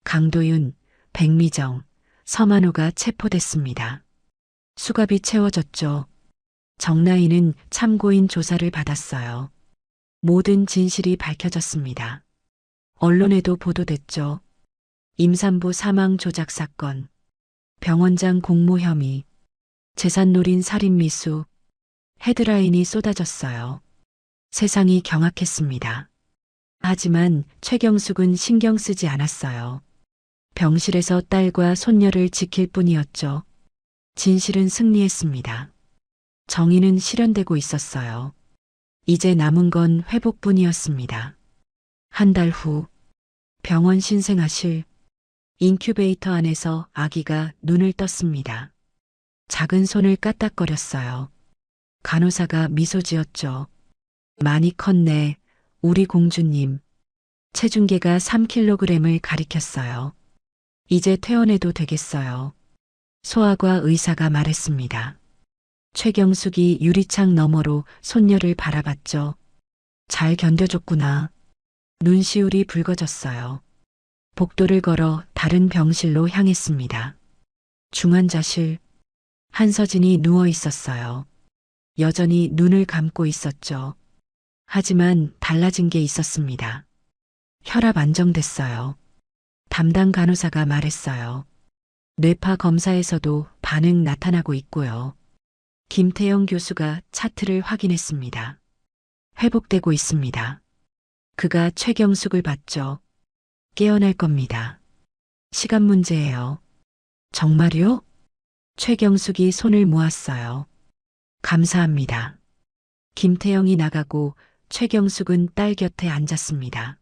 강도윤, 백미정, 서만호가 체포됐습니다. 수갑이 채워졌죠. 정나이는 참고인 조사를 받았어요. 모든 진실이 밝혀졌습니다. 언론에도 보도됐죠. 임산부 사망 조작 사건, 병원장 공모 혐의, 재산 노린 살인 미수, 헤드라인이 쏟아졌어요. 세상이 경악했습니다. 하지만 최경숙은 신경 쓰지 않았어요. 병실에서 딸과 손녀를 지킬 뿐이었죠. 진실은 승리했습니다. 정의는 실현되고 있었어요. 이제 남은 건 회복뿐이었습니다. 한 달 후 병원 신생아실 인큐베이터 안에서 아기가 눈을 떴습니다. 작은 손을 까딱거렸어요. 간호사가 미소 지었죠. 많이 컸네, 우리 공주님. 체중계가 3kg을 가리켰어요. 이제 퇴원해도 되겠어요. 소아과 의사가 말했습니다. 최경숙이 유리창 너머로 손녀를 바라봤죠. 잘 견뎌줬구나. 눈시울이 붉어졌어요. 복도를 걸어 다른 병실로 향했습니다. 중환자실. 한서진이 누워 있었어요. 여전히 눈을 감고 있었죠. 하지만 달라진 게 있었습니다. 혈압 안정됐어요. 담당 간호사가 말했어요. 뇌파 검사에서도 반응 나타나고 있고요. 김태영 교수가 차트를 확인했습니다. 회복되고 있습니다. 그가 최경숙을 봤죠. 깨어날 겁니다. 시간 문제예요. 정말요? 최경숙이 손을 모았어요. 감사합니다. 김태영이 나가고 최경숙은 딸 곁에 앉았습니다.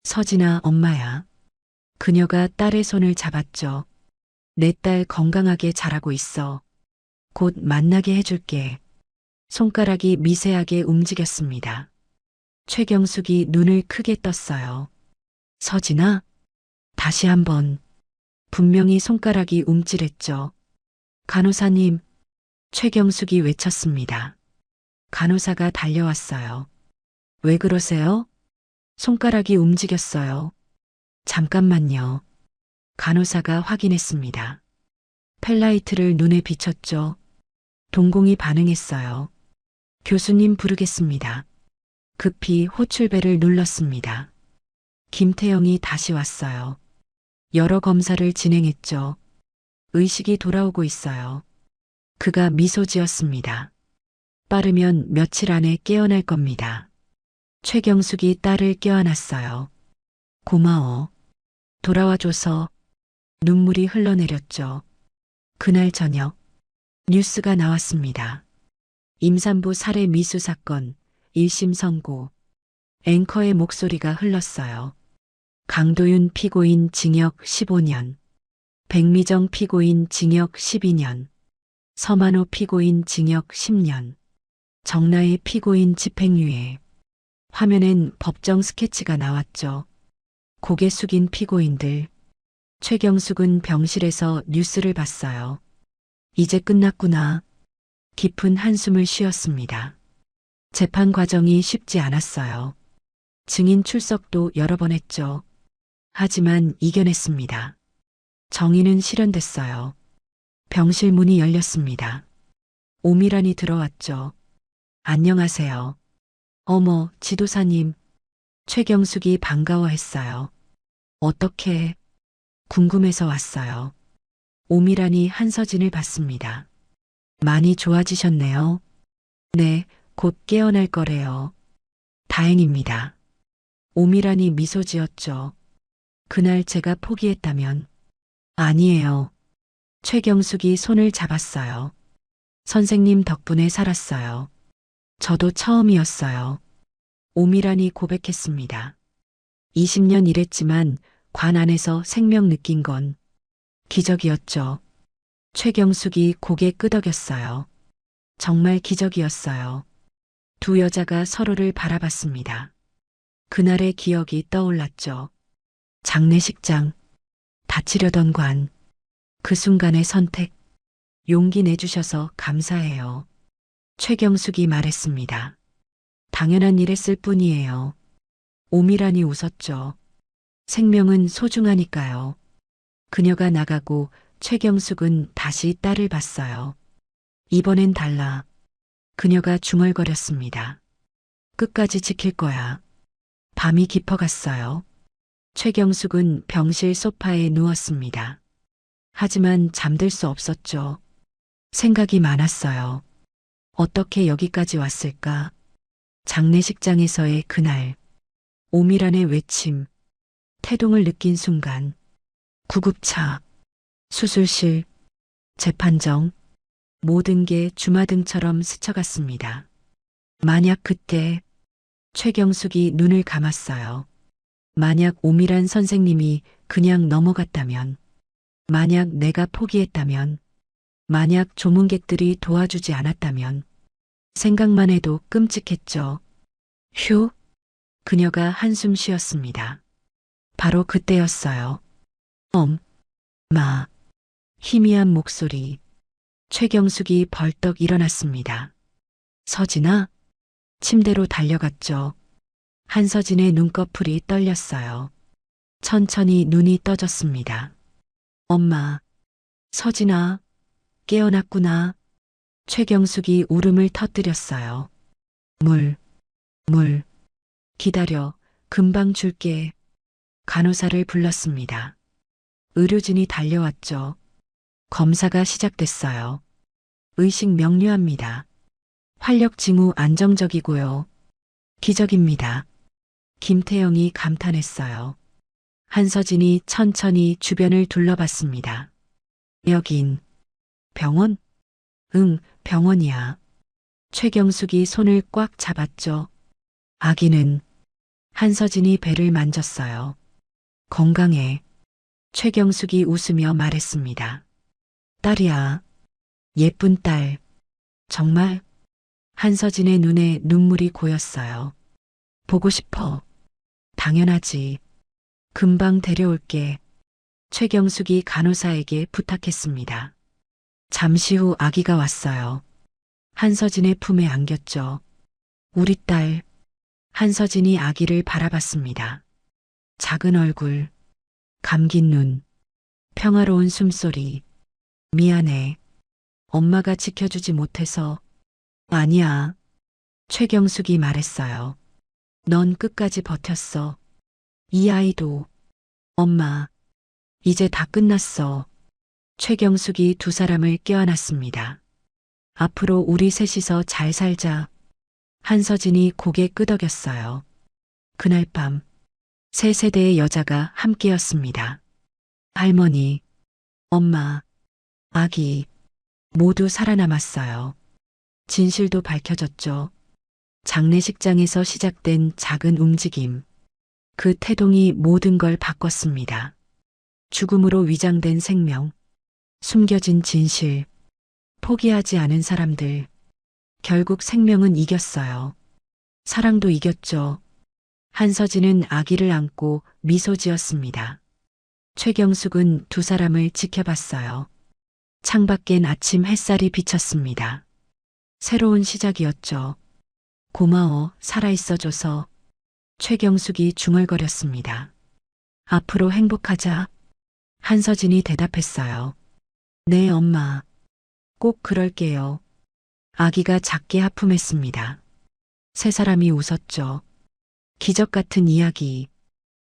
서진아, 엄마야. 그녀가 딸의 손을 잡았죠. 내 딸 건강하게 자라고 있어. 곧 만나게 해줄게. 손가락이 미세하게 움직였습니다. 최경숙이 눈을 크게 떴어요. 서진아? 다시 한번. 분명히 손가락이 움찔했죠. 간호사님, 최경숙이 외쳤습니다. 간호사가 달려왔어요. 왜 그러세요? 손가락이 움직였어요. 잠깐만요. 간호사가 확인했습니다. 펠라이트를 눈에 비췄죠. 동공이 반응했어요. 교수님 부르겠습니다. 급히 호출벨을 눌렀습니다. 김태영이 다시 왔어요. 여러 검사를 진행했죠. 의식이 돌아오고 있어요. 그가 미소 지었습니다. 빠르면 며칠 안에 깨어날 겁니다. 최경숙이 딸을 껴안았어요. 고마워. 돌아와줘서. 눈물이 흘러내렸죠. 그날 저녁 뉴스가 나왔습니다. 임산부 살해 미수 사건 1심 선고. 앵커의 목소리가 흘렀어요. 강도윤 피고인 징역 15년. 백미정 피고인 징역 12년. 서만호 피고인 징역 10년. 정나의 피고인 집행유예. 화면엔 법정 스케치가 나왔죠. 고개 숙인 피고인들. 최경숙은 병실에서 뉴스를 봤어요. 이제 끝났구나. 깊은 한숨을 쉬었습니다. 재판 과정이 쉽지 않았어요. 증인 출석도 여러 번 했죠. 하지만 이겨냈습니다. 정의는 실현됐어요. 병실 문이 열렸습니다. 오미란이 들어왔죠. 안녕하세요. 어머, 지도사님. 최경숙이 반가워했어요. 어떻게? 궁금해서 왔어요. 오미란이 한서진을 봤습니다. 많이 좋아지셨네요. 네, 곧 깨어날 거래요. 다행입니다. 오미란이 미소 지었죠. 그날 제가 포기했다면. 아니에요. 최경숙이 손을 잡았어요. 선생님 덕분에 살았어요. 저도 처음이었어요. 오미란이 고백했습니다. 20년 일했지만 관 안에서 생명 느낀 건 기적이었죠. 최경숙이 고개 끄덕였어요. 정말 기적이었어요. 두 여자가 서로를 바라봤습니다. 그날의 기억이 떠올랐죠. 장례식장, 다치려던 관, 그 순간의 선택, 용기 내주셔서 감사해요. 최경숙이 말했습니다. 당연한 일했을 뿐이에요. 오미란이 웃었죠. 생명은 소중하니까요. 그녀가 나가고 최경숙은 다시 딸을 봤어요. 이번엔 달라. 그녀가 중얼거렸습니다. 끝까지 지킬 거야. 밤이 깊어갔어요. 최경숙은 병실 소파에 누웠습니다. 하지만 잠들 수 없었죠. 생각이 많았어요. 어떻게 여기까지 왔을까? 장례식장에서의 그날, 오미란의 외침, 태동을 느낀 순간, 구급차, 수술실, 재판정, 모든 게 주마등처럼 스쳐갔습니다. 만약 그때 최경숙이 눈을 감았어요. 만약 오미란 선생님이 그냥 넘어갔다면, 만약 내가 포기했다면, 만약 조문객들이 도와주지 않았다면, 생각만 해도 끔찍했죠. 휴, 그녀가 한숨 쉬었습니다. 바로 그때였어요. 마. 희미한 목소리. 최경숙이 벌떡 일어났습니다. 서진아? 침대로 달려갔죠. 한서진의 눈꺼풀이 떨렸어요. 천천히 눈이 떠졌습니다. 엄마. 서진아. 깨어났구나. 최경숙이 울음을 터뜨렸어요. 물. 기다려. 금방 줄게. 간호사를 불렀습니다. 의료진이 달려왔죠. 검사가 시작됐어요. 의식 명료합니다. 활력 징후 안정적이고요. 기적입니다. 김태영이 감탄했어요. 한서진이 천천히 주변을 둘러봤습니다. 여긴 병원? 응, 병원이야. 최경숙이 손을 꽉 잡았죠. 아기는? 한서진이 배를 만졌어요. 건강해. 최경숙이 웃으며 말했습니다. 딸이야. 예쁜 딸. 정말? 한서진의 눈에 눈물이 고였어요. 보고 싶어. 당연하지. 금방 데려올게. 최경숙이 간호사에게 부탁했습니다. 잠시 후 아기가 왔어요. 한서진의 품에 안겼죠. 우리 딸. 한서진이 아기를 바라봤습니다. 작은 얼굴, 감긴 눈, 평화로운 숨소리. 미안해. 엄마가 지켜주지 못해서. 아니야. 최경숙이 말했어요. 넌 끝까지 버텼어. 이 아이도. 엄마. 이제 다 끝났어. 최경숙이 두 사람을 껴안았습니다. 앞으로 우리 셋이서 잘 살자. 한서진이 고개 끄덕였어요. 그날 밤, 세 세대의 여자가 함께였습니다. 할머니, 엄마, 아기, 모두 살아남았어요. 진실도 밝혀졌죠. 장례식장에서 시작된 작은 움직임. 그 태동이 모든 걸 바꿨습니다. 죽음으로 위장된 생명, 숨겨진 진실, 포기하지 않은 사람들. 결국 생명은 이겼어요. 사랑도 이겼죠. 한서진은 아기를 안고 미소 지었습니다. 최경숙은 두 사람을 지켜봤어요. 창밖엔 아침 햇살이 비쳤습니다. 새로운 시작이었죠. 고마워, 살아있어줘서. 최경숙이 중얼거렸습니다. 앞으로 행복하자. 한서진이 대답했어요. 네, 엄마. 꼭 그럴게요. 아기가 작게 하품했습니다. 세 사람이 웃었죠. 기적 같은 이야기.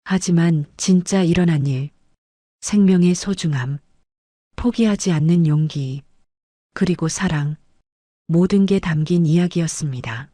하지만 진짜 일어난 일. 생명의 소중함. 포기하지 않는 용기. 그리고 사랑. 모든 게 담긴 이야기였습니다.